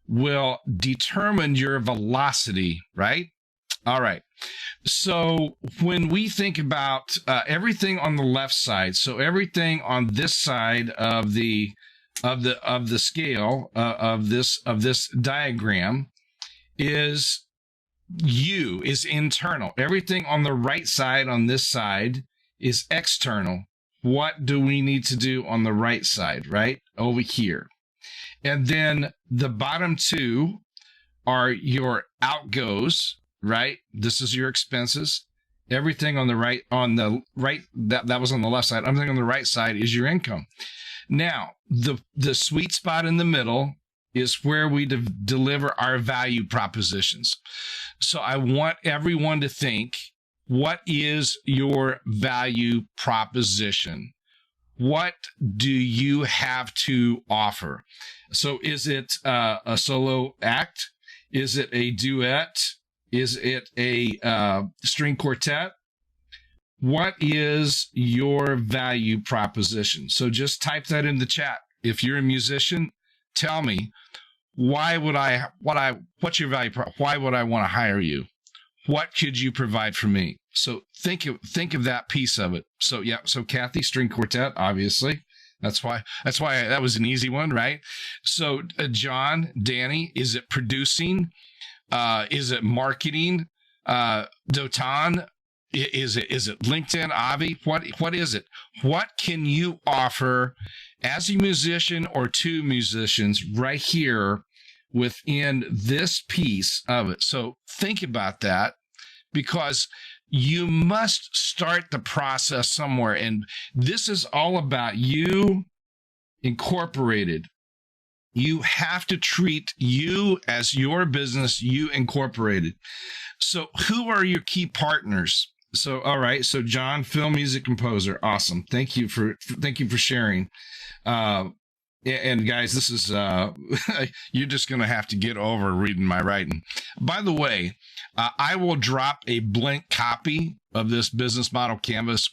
will determine your velocity, right? All right. So when we think about everything on the left side, so everything on this side of the scale of this diagram is internal. Everything on the right side on this side is external. What do we need to do on the right side, right? Over here. And then the bottom 2 are your outgoes, right? This is your expenses. Everything on the right, that was on the left side. Everything on the right side is your income. Now, the sweet spot in the middle is where we deliver our value propositions. So I want everyone to think, what is your value proposition? What do you have to offer? So is it a solo act? Is it a duet? Is it a string quartet? What is your value proposition? So just type that in the chat. If you're a musician, tell me, what's your value? Why would I want to hire you? What could you provide for me? So think of that piece of it. So yeah, so Kathy, string quartet, obviously. That's why that was an easy one, right? So John, Danny, is it producing? Is it marketing? Dotan, is it LinkedIn? Avi, what is it? What can you offer as a musician or 2 musicians right here within this piece of it? So think about that, because you must start the process somewhere. And this is all about you incorporated. You have to treat you as your business, you incorporated. So who are your key partners? So, all right. So John, film music composer. Awesome. Thank you for sharing. And guys, this is, you're just going to have to get over reading my writing. By the way, I will drop a blank copy of this business model canvas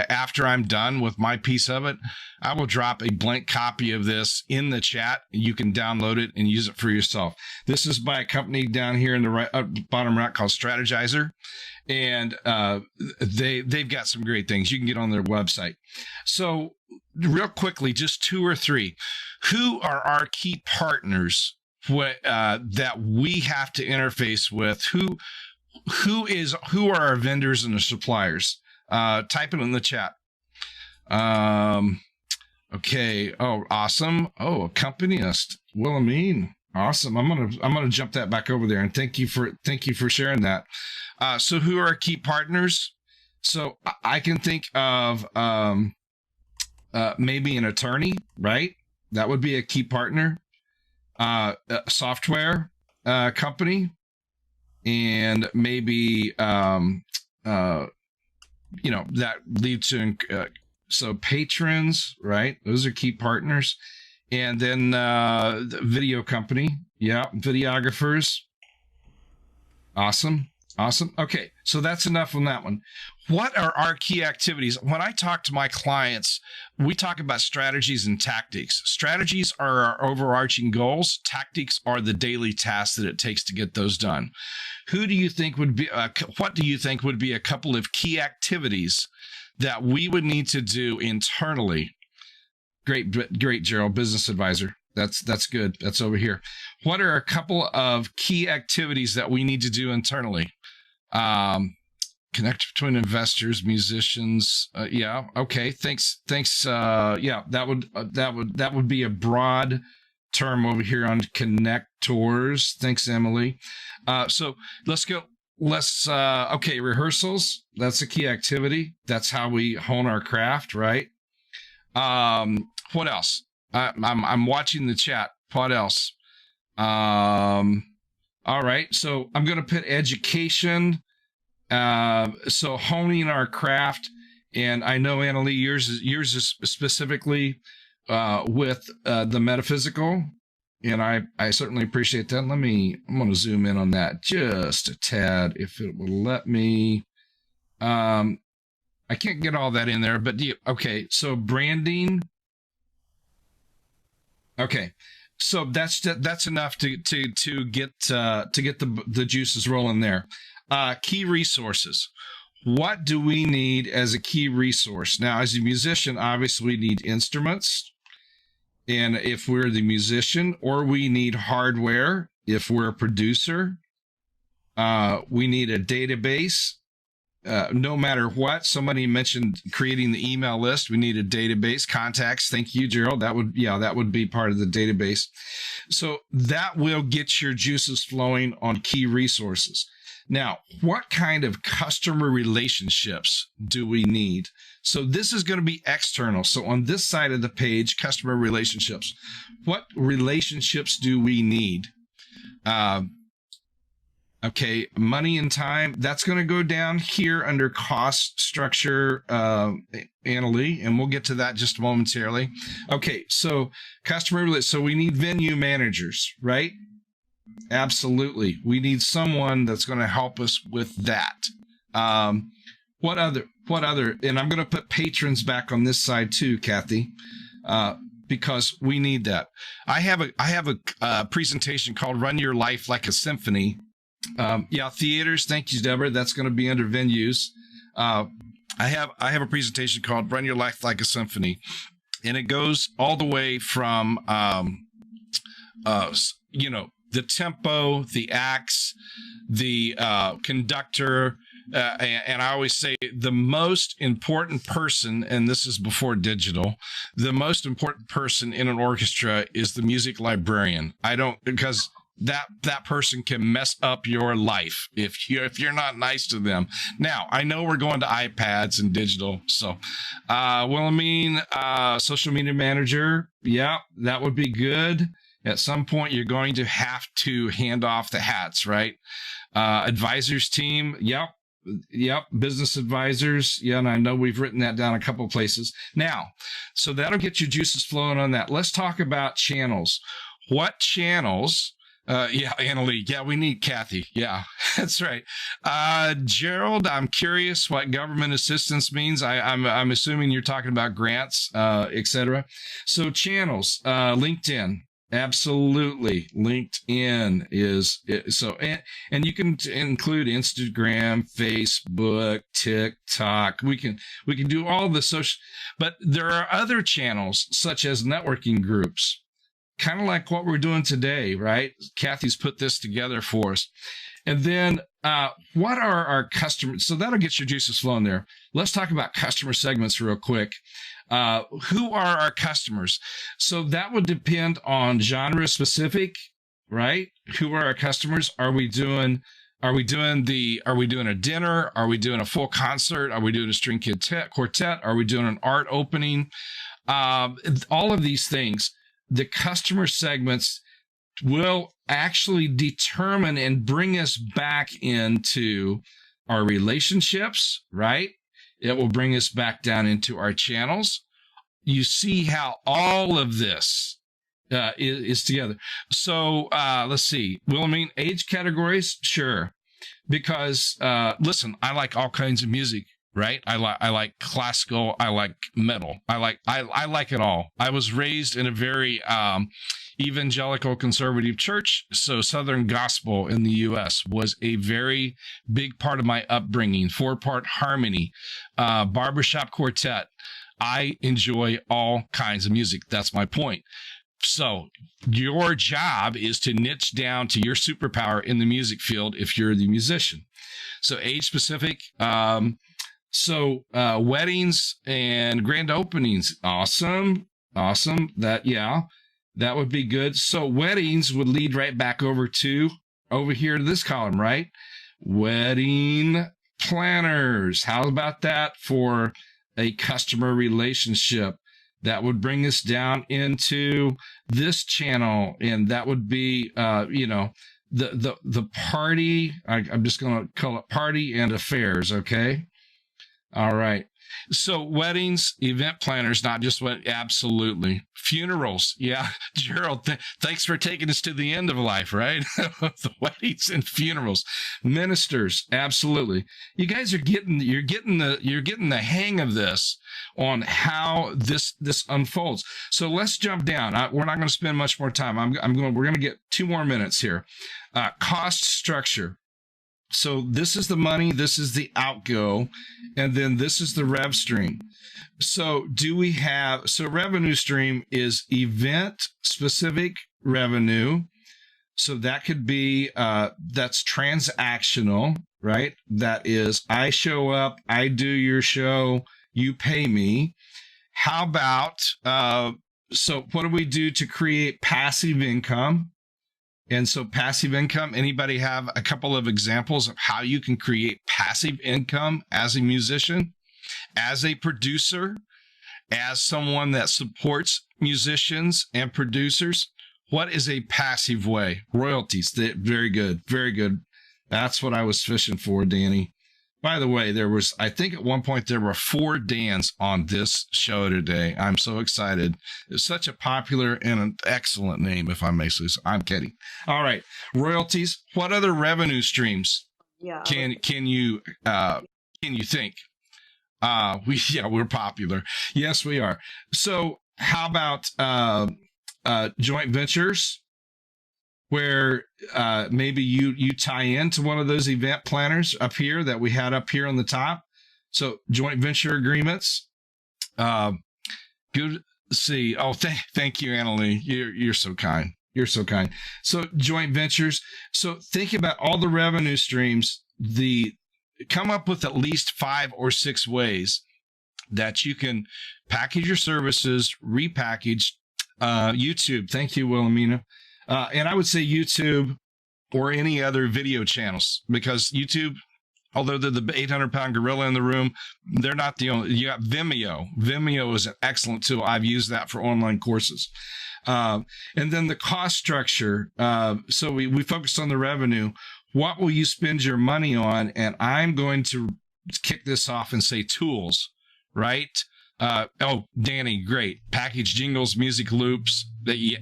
after I'm done with my piece of it. I will drop a blank copy of this in the chat. You can download it and use it for yourself. This is by a company down here in the bottom right called Strategizer. And they've got some great things. You can get on their website. So real quickly, just 2 or 3. Who are our key partners that we have to interface with? Who are our vendors and the suppliers? Type it in the chat. Okay. Oh, awesome. Oh, accompanist. Wilhelmine. Awesome. I'm gonna jump that back over there, and thank you for sharing that. So who are our key partners? So I can think of maybe an attorney, right? That would be a key partner. A software company, and maybe that leads to so patrons, right? Those are key partners. And then the video company, videographers. Awesome. Okay, so that's enough on that one. What are our key activities? When I talk to my clients, we talk about strategies and tactics. Strategies are our overarching goals. Tactics are the daily tasks that it takes to get those done. What do you think would be a couple of key activities that we would need to do internally? Great, Gerald, business advisor. That's good. That's over here. What are a couple of key activities that we need to do internally? Connect between investors, musicians. Okay. Thanks. That would be a broad term over here on connectors. Thanks, Emily. So let's go. Okay. Rehearsals. That's a key activity. That's how we hone our craft, right? What else? I'm watching the chat. What else? All right. So I'm going to put education. So honing our craft, and I know Annalee, yours is specifically with the metaphysical, and I certainly appreciate that. I'm going to zoom in on that just a tad, if it will let me. I can't get all that in there, but okay. So branding. Okay, so that's enough to get the juices rolling there. Key resources. What do we need as a key resource? Now, as a musician, obviously we need instruments, and if we're the musician, or we need hardware if we're a producer. We need a database. No matter what, somebody mentioned creating the email list. We need a database, contacts. Thank you, Gerald. That would be part of the database. So that will get your juices flowing on key resources. Now, what kind of customer relationships do we need? So this is going to be external. So on this side of the page, customer relationships. What relationships do we need? Okay, money and time, that's going to go down here under cost structure, Annalee, and we'll get to that just momentarily. Okay, so so we need venue managers, right? Absolutely. We need someone that's going to help us with that. What other, and I'm going to put patrons back on this side too, Kathy, because we need that. I have a presentation called Run Your Life Like a Symphony. Theaters. Thank you, Deborah. That's going to be under venues. I have a presentation called Run Your Life Like a Symphony, and it goes all the way from the tempo, the acts, the conductor, and I always say the most important person, and this is before digital, the most important person in an orchestra is the music librarian. Because that person can mess up your life if you're not nice to them. Now, I know we're going to iPads and digital, so social media manager, that would be good. At some point, you're going to have to hand off the hats, right? Advisors team, business advisors, and I know we've written that down a couple of places. Now, so that'll get your juices flowing on that. Let's talk about channels. What channels? Annalee. We need Kathy. Yeah, that's right. Gerald, I'm curious what government assistance means. I'm assuming you're talking about grants, etc. So channels, LinkedIn. Absolutely. LinkedIn is so, and you can include Instagram, Facebook, TikTok. We can do all the social, but there are other channels such as networking groups. Kind of like what we're doing today, right? Kathy's put this together for us. And then what are our customers? So that'll get your juices flowing there. Let's talk about customer segments real quick. Who are our customers? So that would depend on genre specific, right? Who are our customers? Are we doing a dinner? Are we doing a full concert? Are we doing a string quartet? Are we doing an art opening? All of these things, the customer segments will actually determine and bring us back into our relationships, right? It will bring us back down into our channels. You see how all of this is together. So let's see. Wilhelmine, age categories? Sure. Because listen, I like all kinds of music, right? I like classical, I like metal. I like it all. I was raised in a very evangelical conservative church, so Southern gospel in the US was a very big part of my upbringing. 4-part harmony, barbershop quartet. I enjoy all kinds of music. That's my point. So your job is to niche down to your superpower in the music field if you're the musician. So age specific. Weddings and grand openings. Awesome. That would be good. So weddings would lead right back over here to this column, right? Wedding planners. How about that for a customer relationship? That would bring us down into this channel, and that would be, the party. I'm just going to call it party and affairs. Okay. All right. So weddings, event planners, not just absolutely. Funerals. Yeah. Gerald, thanks for taking us to the end of life, right? The weddings and funerals. Ministers. Absolutely. You guys are getting the hang of this on how this unfolds. So let's jump down. We're not going to spend much more time. We're going to get 2 more minutes here. Cost structure. So this is the money, this is the outgo, and then this is the rev stream. So revenue stream is event specific revenue. So that could be, that's transactional, right? That is, I show up, I do your show, you pay me. How about, so what do we do to create passive income? And so passive income, anybody have a couple of examples of how you can create passive income as a musician, as a producer, as someone that supports musicians and producers? What is a passive way? Royalties. Very good. Very good. That's what I was fishing for, Danny. By the way, I think at one point there were 4 Dans on this show today. I'm so excited. It's such a popular and an excellent name, if I may say so. I'm kidding. All right. Royalties. What other revenue streams can you think? We're popular. Yes, we are. So how about joint ventures, where maybe you tie into one of those event planners up here that we had up here on the top? So joint venture agreements. Good. See. Oh, thank you, Annalee. You're so kind. You're so kind. So joint ventures. So think about all the revenue streams. Come up with at least 5 or 6 ways that you can package your services, repackage. YouTube. Thank you, Wilhelmina. And I would say YouTube or any other video channels, because YouTube, although they're the 800-pound gorilla in the room, they're not the only. You got Vimeo. Vimeo is an excellent tool. I've used that for online courses. And then the cost structure. So we focused on the revenue. What will you spend your money on? And I'm going to kick this off and say tools, right? Danny, great. Package jingles, music loops.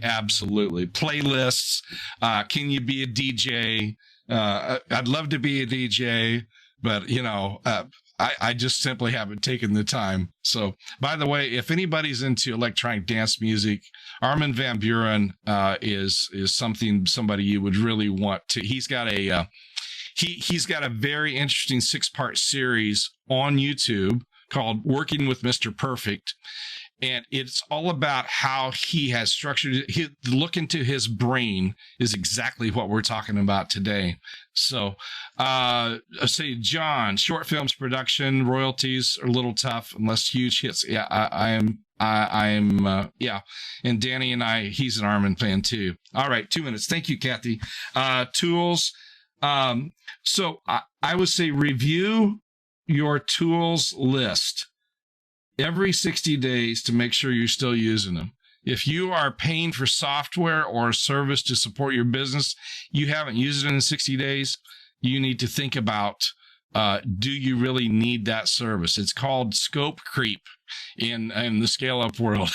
Absolutely. Playlists. Can you be a DJ? I'd love to be a DJ, but I just simply haven't taken the time. So, by the way, if anybody's into electronic dance music, Armin van Buuren is somebody you would really want to. He's got a very interesting 6-part series on YouTube called Working with Mr. Perfect. And it's all about how he has structured it. Look into his brain is exactly what we're talking about today. So, say, John, short films production, royalties are a little tough unless huge hits. Yeah, Yeah. And Danny and he's an Armin fan too. All right, 2 minutes. Thank you, Kathy. Tools. So I would say review your tools list every 60 days to make sure you're still using them. If you are paying for software or a service to support your business, you haven't used it in 60 days, you need to think about, do you really need that service? It's called scope creep in the scale up world.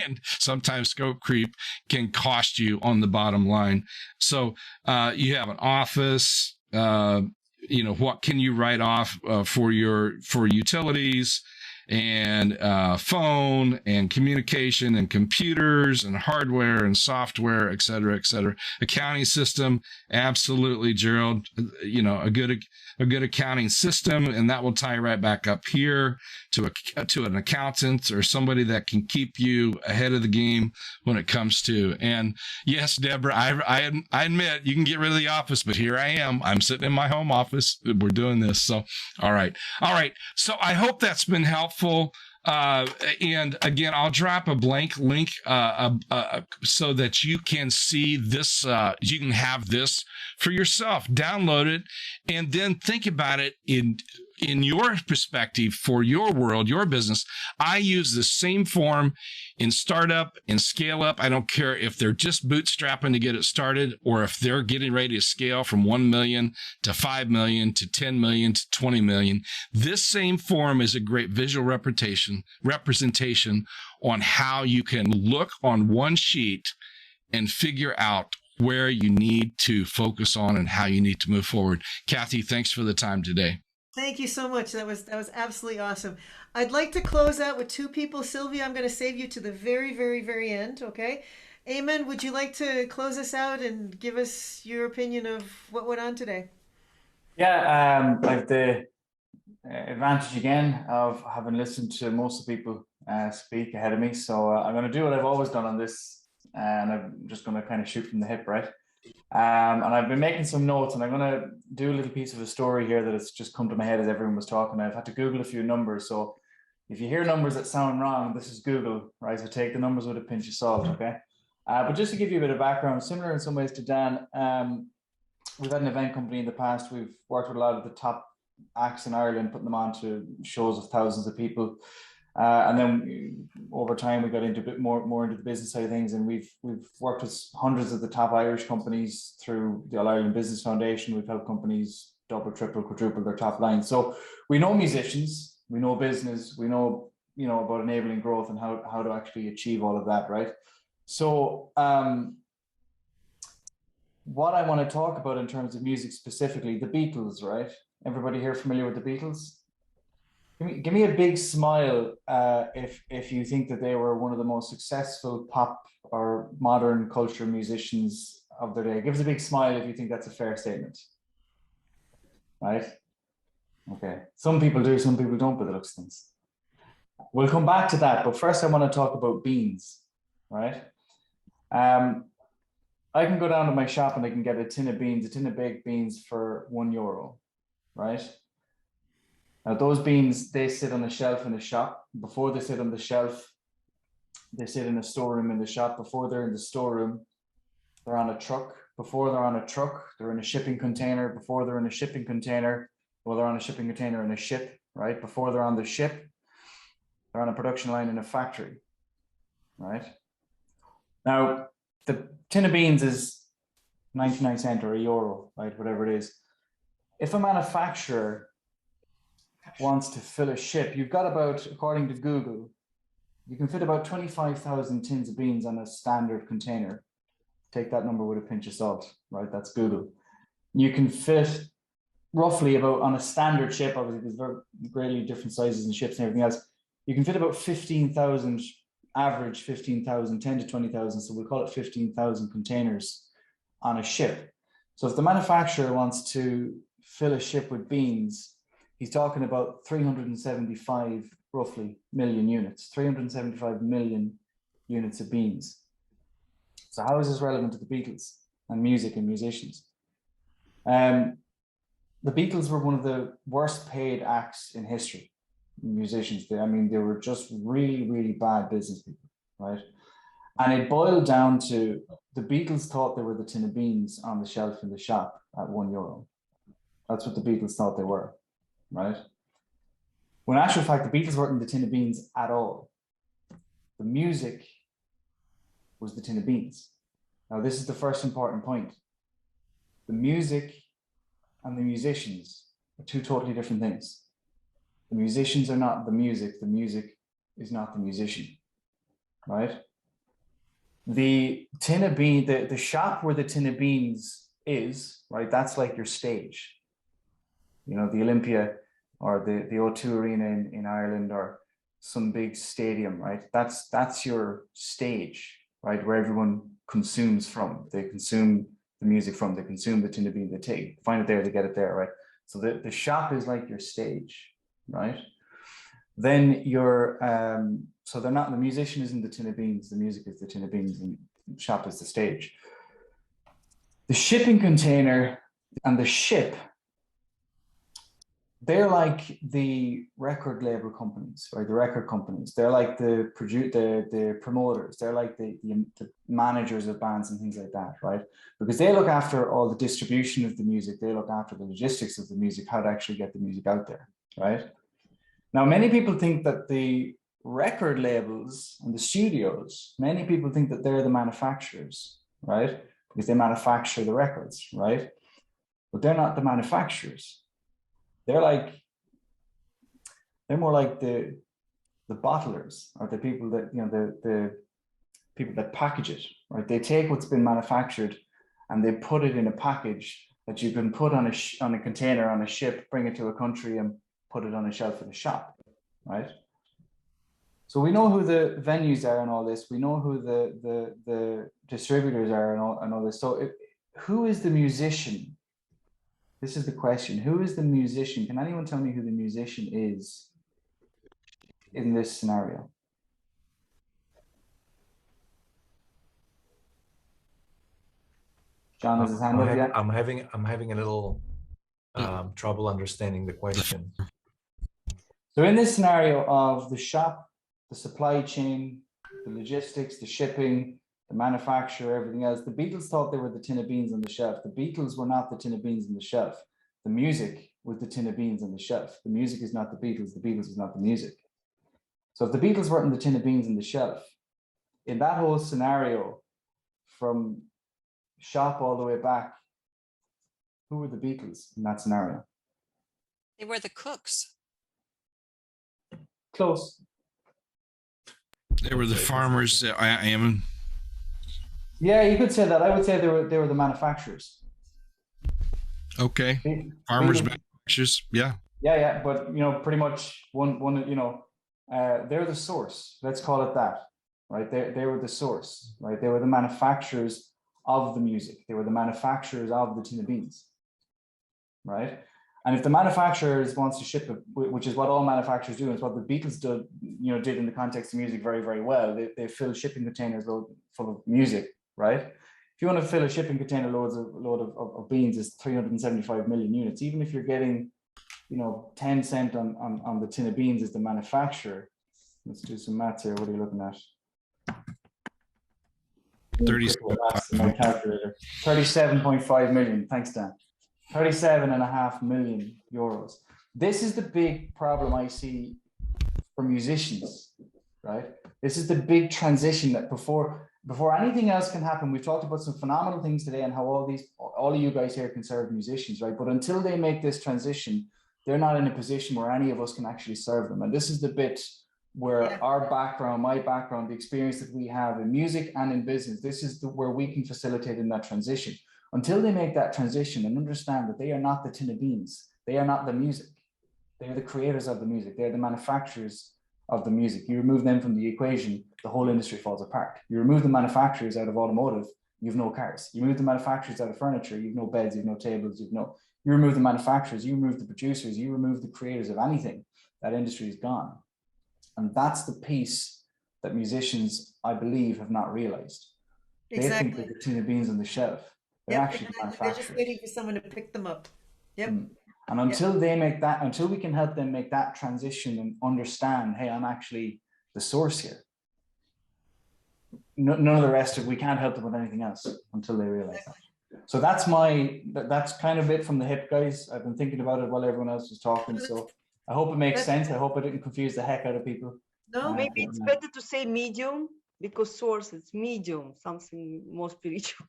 And sometimes scope creep can cost you on the bottom line. So you have an office, what can you write off for utilities and phone and communication and computers and hardware and software, et cetera, et cetera. Accounting system, absolutely, Gerald. A good accounting system, and that will tie right back up here to an accountant or somebody that can keep you ahead of the game when it comes to. And yes, Deborah, I admit you can get rid of the office, but here I am. I'm sitting in my home office. We're doing this. So, all right. So I hope that's been helpful. And again, I'll drop a blank link so that you can see this. You can have this for yourself. Download it, and then think about it in your perspective for your world, your business. I use the same form in startup and scale up. I don't care if they're just bootstrapping to get it started or if they're getting ready to scale from 1 million to 5 million to 10 million to 20 million. This same form is a great visual representation on how you can look on one sheet and figure out where you need to focus on and how you need to move forward. Kathy, thanks for the time today. Thank you so much. That was absolutely awesome. I'd like to close out with two people. Sylvia, I'm going to save you to the very, very, very end, okay? Eamon, would you like to close us out and give us your opinion of what went on today? Yeah, I have the advantage again of having listened to most of the people speak ahead of me. So I'm going to do what I've always done on this, and I'm just going to kind of shoot from the hip, right? And I've been making some notes, and I'm going to do a little piece of a story here that has just come to my head as everyone was talking. I've had to Google a few numbers. So if you hear numbers that sound wrong, this is Google, right? So take the numbers with a pinch of salt, okay? But just to give you a bit of background, similar in some ways to Dan, we've had an event company in the past. We've worked with a lot of the top acts in Ireland, putting them on to shows of thousands of people. And then over time, we got into a bit more into the business side of things, and we've worked with hundreds of the top Irish companies through the All Ireland Business Foundation. We've helped companies double, triple, quadruple their top line. So we know musicians, we know business, we know about enabling growth and how to actually achieve all of that, right? So what I want to talk about in terms of music specifically, the Beatles, right? Everybody here familiar with the Beatles? Give me a big smile if you think that they were one of the most successful pop or modern culture musicians of their day. Give us a big smile if you think that's a fair statement. Right? Okay. Some people do, some people don't, by the looks of things. We'll come back to that, but first I want to talk about beans, right? I can go down to my shop and I can get a tin of baked beans for €1, right? Now those beans, they sit on a shelf in the shop. Before they sit on the shelf, they sit in a storeroom in the shop. Before they're in the storeroom, they're on a truck. Before they're on a truck, they're in a shipping container. Before they're in a shipping container, well, they're on a shipping container in a ship, right? Before they're on the ship, they're on a production line in a factory, right? Now, the tin of beans is 99 cents or €1, right? Whatever it is. If a manufacturer wants to fill a ship, you've got about, according to Google, you can fit about 25,000 tins of beans on a standard container. Take that number with a pinch of salt, right? That's Google. You can fit roughly about, on a standard ship, obviously there's very greatly different sizes and ships and everything else, you can fit about 15,000, average 15,000, 10 to 20,000, so we'll call it 15,000 containers on a ship. So if the manufacturer wants to fill a ship with beans, he's talking about 375 roughly million units, 375 million units of beans. So how is this relevant to the Beatles and music and musicians? The Beatles were one of the worst paid acts in history, musicians. I mean, they were just really, really bad business people, right? And it boiled down to the Beatles thought they were the tin of beans on the shelf in the shop at €1. That's what the Beatles thought they were, right? When in actual fact, the Beatles weren't the tin of beans at all. The music was the tin of beans. Now, this is the first important point. The music and the musicians are two totally different things. The musicians are not the music is not the musician, right? The tin of beans, the shop where the tin of beans is, right? That's like your stage. You know, the Olympia or the O2 Arena in Ireland or some big stadium, right? That's your stage, right? Where everyone consumes from. They consume the music from, they consume the tin of beans, they find it there, they get it there, right? So the shop is like your stage, right? Then your, so they're not, the musician isn't the tin of beans, the music is the tin of beans, and the shop is the stage. The shipping container and the ship, they're like the record label companies, right? The record companies. They're like the promoters. They're like the managers of bands and things like that, right? Because they look after all the distribution of the music. They look after the logistics of the music, how to actually get the music out there, right? Now, many people think that the record labels and the studios, many people think that they're the manufacturers, right? Because they manufacture the records, right? But they're not the manufacturers. They're more like the bottlers, or the people that, you know, the people that package it, right? They take what's been manufactured and they put it in a package that you can put on a container on a ship, bring it to a country and put it on a shelf in a shop, right? So we know who the venues are and all this. We know who the distributors are and all this. So who is the musician? This is the question. Who is the musician? Can anyone tell me who the musician is in this scenario? John has his hand up yet? I'm having a little trouble understanding the question. So in this scenario of the shop, the supply chain, the logistics, the shipping, the manufacturer, everything else, the Beatles thought they were the tin of beans on the shelf. The Beatles were not the tin of beans on the shelf. The music was the tin of beans on the shelf. The music is not the Beatles is not the music. So if the Beatles weren't the tin of beans on the shelf, in that whole scenario, from shop all the way back, who were the Beatles in that scenario? They were the cooks. Close. They were the farmers. I am. Yeah, you could say that. I would say they were the manufacturers. Okay. Farmers, manufacturers. Yeah. Yeah. But, you know, pretty much one, you know, they're the source. Let's call it that, right? They were the source, right? They were the manufacturers of the music. They were the manufacturers of the tin of beans, right? And if the manufacturers wants to ship it, which is what all manufacturers do, and it's what the Beatles did in the context of music very, very well. They fill shipping containers full of music, right? If you want to fill a shipping container load of beans, is 375 million units. Even if you're getting, you know, 10 cents on the tin of beans as the manufacturer. Let's do some maths here. What are you looking at? 37.5 million. Thanks, Dan. 37.5 million euros. This is the big problem I see for musicians, right? This is the big transition that before anything else can happen. We've talked about some phenomenal things today and how all of you guys here can serve musicians, right? But until they make this transition, they're not in a position where any of us can actually serve them. And this is the bit where our background, my background, the experience that we have in music and in business, this is where we can facilitate in that transition. Until they make that transition and understand that they are not the tin of beans, they are not the music, they are the creators of the music, they're the manufacturers of the music. You remove them from the equation, the whole industry falls apart. You remove the manufacturers out of automotive, you've no cars. You remove the manufacturers out of furniture, you've no beds, you've no tables, you remove the manufacturers, you remove the producers, you remove the creators of anything, that industry is gone. And that's the piece that musicians, I believe, have not realized. They think they're the tin of beans on the shelf. They're actually They're just waiting for someone to pick them up. Yep. And until they make that, until we can help them make that transition and understand, hey, I'm actually the source here. None of the rest of, we can't help them with anything else until they realize that. So that's that's kind of it from the hip, guys. I've been thinking about it while everyone else was talking. So I hope it makes sense. I hope I didn't confuse the heck out of people. No, maybe it's better to say medium, because source is medium, something more spiritual.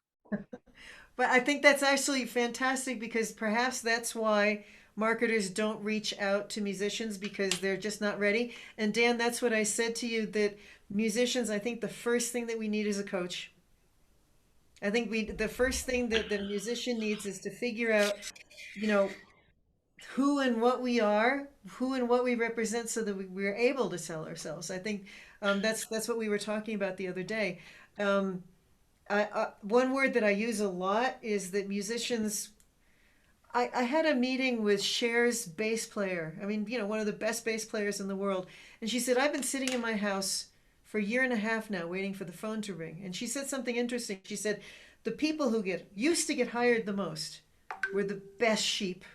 But I think that's actually fantastic, because perhaps that's why marketers don't reach out to musicians, because they're just not ready. And Dan, that's what I said to you, that musicians, I think the first thing that we need is a coach. I think the first thing that the musician needs is to figure out, you know, who and what we are, who and what we represent, so that we're able to sell ourselves. I think that's what we were talking about the other day. One word that I use a lot is that musicians. I had a meeting with Cher's bass player. I mean, you know, one of the best bass players in the world. And she said, I've been sitting in my house for a year and a half now, waiting for the phone to ring. And she said something interesting. She said, the people who used to get hired the most were the best sheep.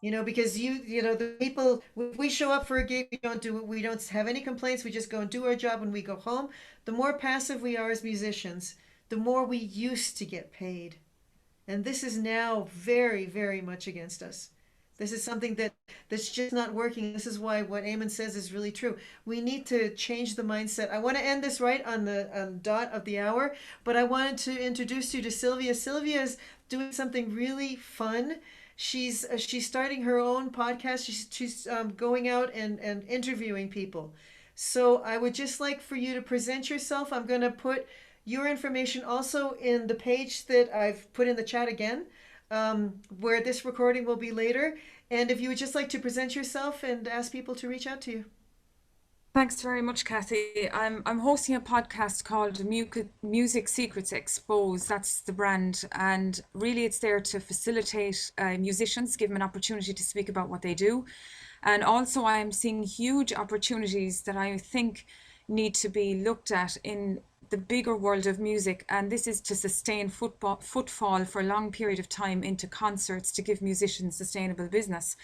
You know, because you know, the people, if we show up for a gig, we don't have any complaints. We just go and do our job when we go home. The more passive we are as musicians, the more we used to get paid. And this is now very, very much against us. This is something that's just not working. This is why what Eamon says is really true. We need to change the mindset. I want to end this right on the dot of the hour, but I wanted to introduce you to Sylvia. Sylvia is doing something really fun. She's starting her own podcast. She's going out and interviewing people. So I would just like for you to present yourself. I'm going to put your information also in the page that I've put in the chat again, where this recording will be later. And if you would just like to present yourself and ask people to reach out to you. Thanks very much, Kathy. I'm hosting a podcast called Music Secrets Exposed. That's the brand, and really it's there to facilitate musicians, give them an opportunity to speak about what they do. And also I'm seeing huge opportunities that I think need to be looked at in the bigger world of music, and this is to sustain footfall for a long period of time into concerts, to give musicians sustainable business.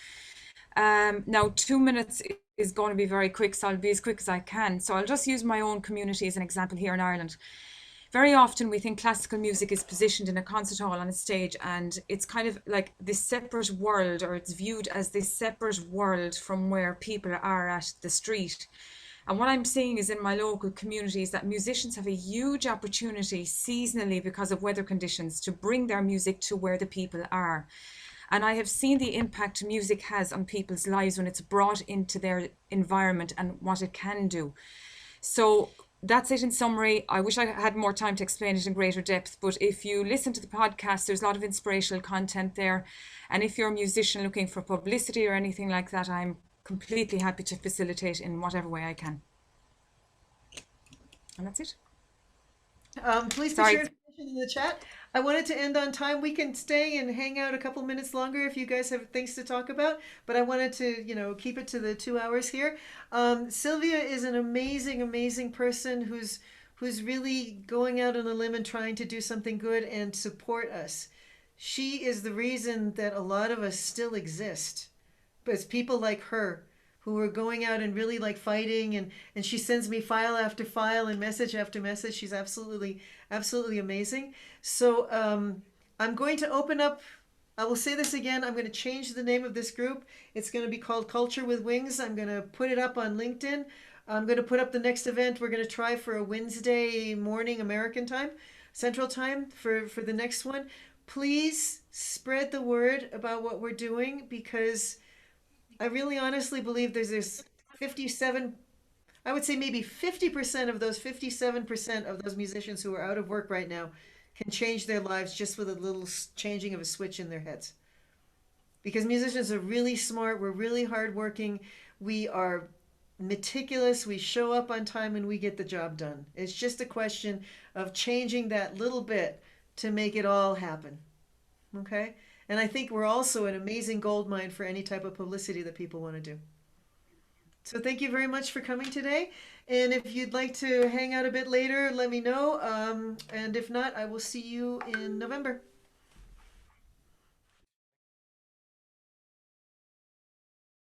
Now 2 minutes is going to be very quick, so I'll be as quick as I can. So I'll just use my own community as an example here in Ireland. Very often we think classical music is positioned in a concert hall on a stage, and it's kind of like this separate world, or it's viewed as this separate world from where people are at the street. And what I'm seeing is in my local communities that musicians have a huge opportunity seasonally, because of weather conditions, to bring their music to where the people are. And I have seen the impact music has on people's lives when it's brought into their environment and what it can do. So that's it in summary. I wish I had more time to explain it in greater depth, but if you listen to the podcast, there's a lot of inspirational content there. And if you're a musician looking for publicity or anything like that, I'm completely happy to facilitate in whatever way I can. And that's it. Please be sure to mention in the chat. I wanted to end on time. We can stay and hang out a couple minutes longer if you guys have things to talk about, but I wanted to, you know, keep it to the 2 hours here. Sylvia is an amazing, amazing person who's really going out on a limb and trying to do something good and support us. She is the reason that a lot of us still exist. But it's people like her who are going out and really like fighting, and she sends me file after file and message after message. She's absolutely amazing. So I'm going to open up, I will say this again, I'm going to change the name of this group. It's going to be called Culture with Wings. I'm going to put it up on LinkedIn. I'm going to put up the next event. We're going to try for a Wednesday morning American time, Central Time, for the next one. Please spread the word about what we're doing, because I really honestly believe there's 57, I would say maybe 50% of those 57% of those musicians who are out of work right now can change their lives just with a little changing of a switch in their heads. Because musicians are really smart, we're really hardworking, we are meticulous, we show up on time, and we get the job done. It's just a question of changing that little bit to make it all happen. Okay? And I think we're also an amazing goldmine for any type of publicity that people want to do. So thank you very much for coming today. And if you'd like to hang out a bit later, let me know. And if not, I will see you in November.